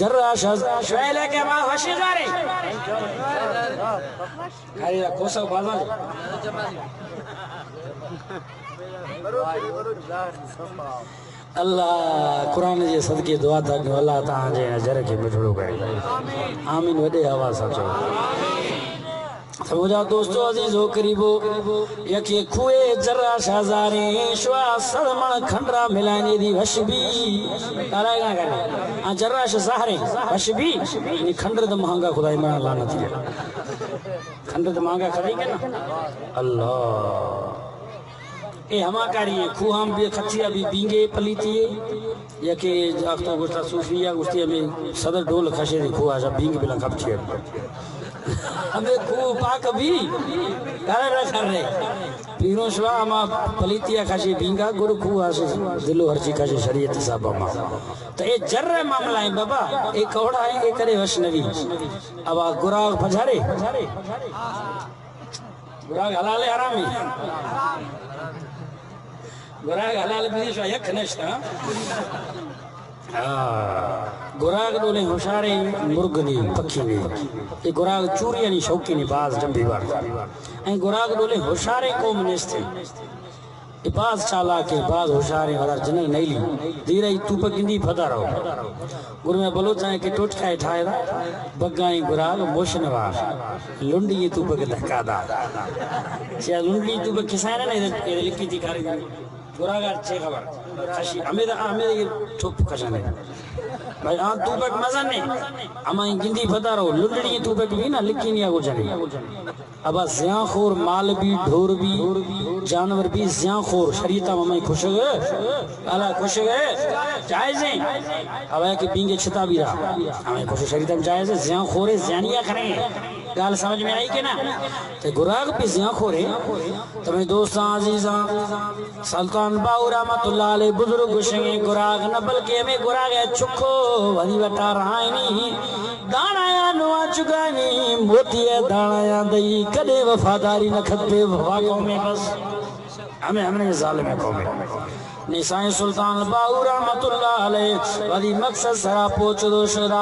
जर्रा शैले के मा वशिजारे खाली कोसा बाजा अल्लाह कुरान जे सदके दुआ था कि अल्लाह तां जे अजर के मिठड़ो करे आमीन वडे आवाज साचो समझा दोस्तों अजीजो करीबो यके खुए जर्रा शहजारे श्वा सलमण खंडरा मिलाने दी वशबी तारागा करे आ जर्रा शहजारे वशबी नि खंडर द महंगा खुदाई में लानत है खंडर द महंगा खड़ी के ना अल्लाह ए हमाकारी खुआम भी खचिया भी बींगे पलीती यके अफ्तो गुस्ता सूफिया गुस्ती में सदर ढोल खशे खुआ जा बींग बिला खपची हमें खू पाक भी करे रखर रे पीरो शवा मा पलीतिया खशे बींगा गुरु खुआ से दिलो हरची खशे शरीयत साहब मा तो ए जर्रे मामला है बाबा ए कौड़ा है ए करे वशनवी अब गुराग फजारे गुराग हलाल हरामी गुराग हलाल भी शो यक नष्टा गुराग डोले होशारे मुर्ग नी पक्षी नी ये गुराग चूरिया नी शौकी नी बाज जंबी बार ए गुराग डोले होशारे कौम नेस्ते बाज चाला के बाज होशियार वाला जनक नहीं ली धीरे ही तू पकिंदी फदा रहो गुरु में बोलो चाहे कि टोट खाए ठाए दा बगाई गुराग मोशनवा लुंडी तू पक धक्का दा या लुंडी तू पक किसान है ना इधर लिखी थी खारी गुराग अच्छे खबर खशी हमें ये ठोप खशाने भाई हाँ तू पक मजा नहीं हमारी गिंदी फदा रहो लुंडी तू पक भी ना लिखी नहीं आगो जाने अब ज़ियाखोर माल भी ढोर भी जानवर भी ज़ियाखोर शरीयत में खुश गए अल्लाह खुश गए जायज़ है अब है कि बींगे छिता भी रहा हमें खुश शरीयत में जायज़ है ज़ियाखोर है ज़ियानिया खरे गाल समझ में आई के ना ते गुराग भी ज़ियाखोर है तुम्हें दोस्तां अजीज़ां सुल्तान बाऊ रहमतुल्लाह अलैह बुजुर्ग गुशेंगे गुराग न बल्कि हमें गुराग है चुखो वरी बता रहा नहीं दानाया नुआ चुकानी मोती है दानाया दई कदे वफादारी न खपे वफा में बस हमने जालिम कौमे निसाई सुल्तान बाऊ रहमतुल्लाह अलैह वदी मकसद सरा पोच दो शरा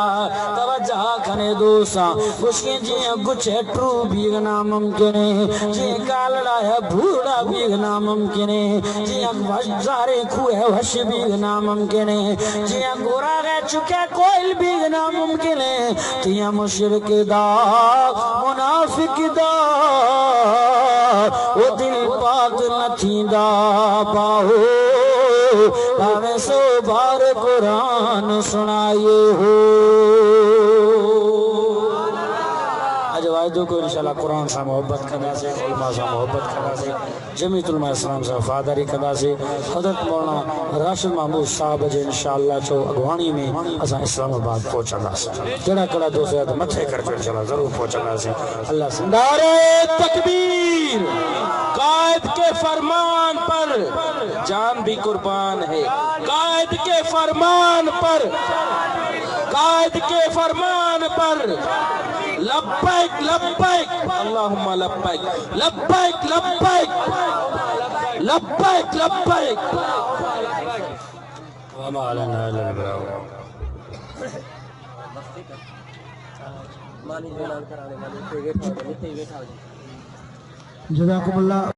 तवज्जा खने दोसा उसके जी गुछे ट्रू बीगना मुमकिन है जी कालड़ा है बूढ़ा बीगना मुमकिन है जी वजारे खुए वश बीगना मुमकिन है जी गोरा है चुके कोयल बीगना मुमकिन है तिया मुशरिक दा मुनाफिक दा वो दिल पाक न थींदा पाहो भावे सो बार कुरान सुनाए हो आज वायदो को इंशाल्लाह कुरान से मोहब्बत करना से उलमा से मोहब्बत करना से जमीयत उलमा इस्लाम से वफादारी करना से हजरत मौलाना राशिद महमूद साहब जे इंशाल्लाह चो अगवानी में असा इस्लामाबाद पहुंचना से जड़ा कड़ा दोस्त मथे कर इंशाल्लाह जरूर पहुंचना से अल्लाह से नारे तकबीर कायद के फरमान पर जान भी कुर्बान है कायद के फरमान पर लब्बैक लब्बैक अल्लाहुम्मा लब्बैक लब्बैक लब्बैक लब्बैक लब्बैक वमा अलैना इल्ला अल-बलाग जज़ाकुमुल्लाह।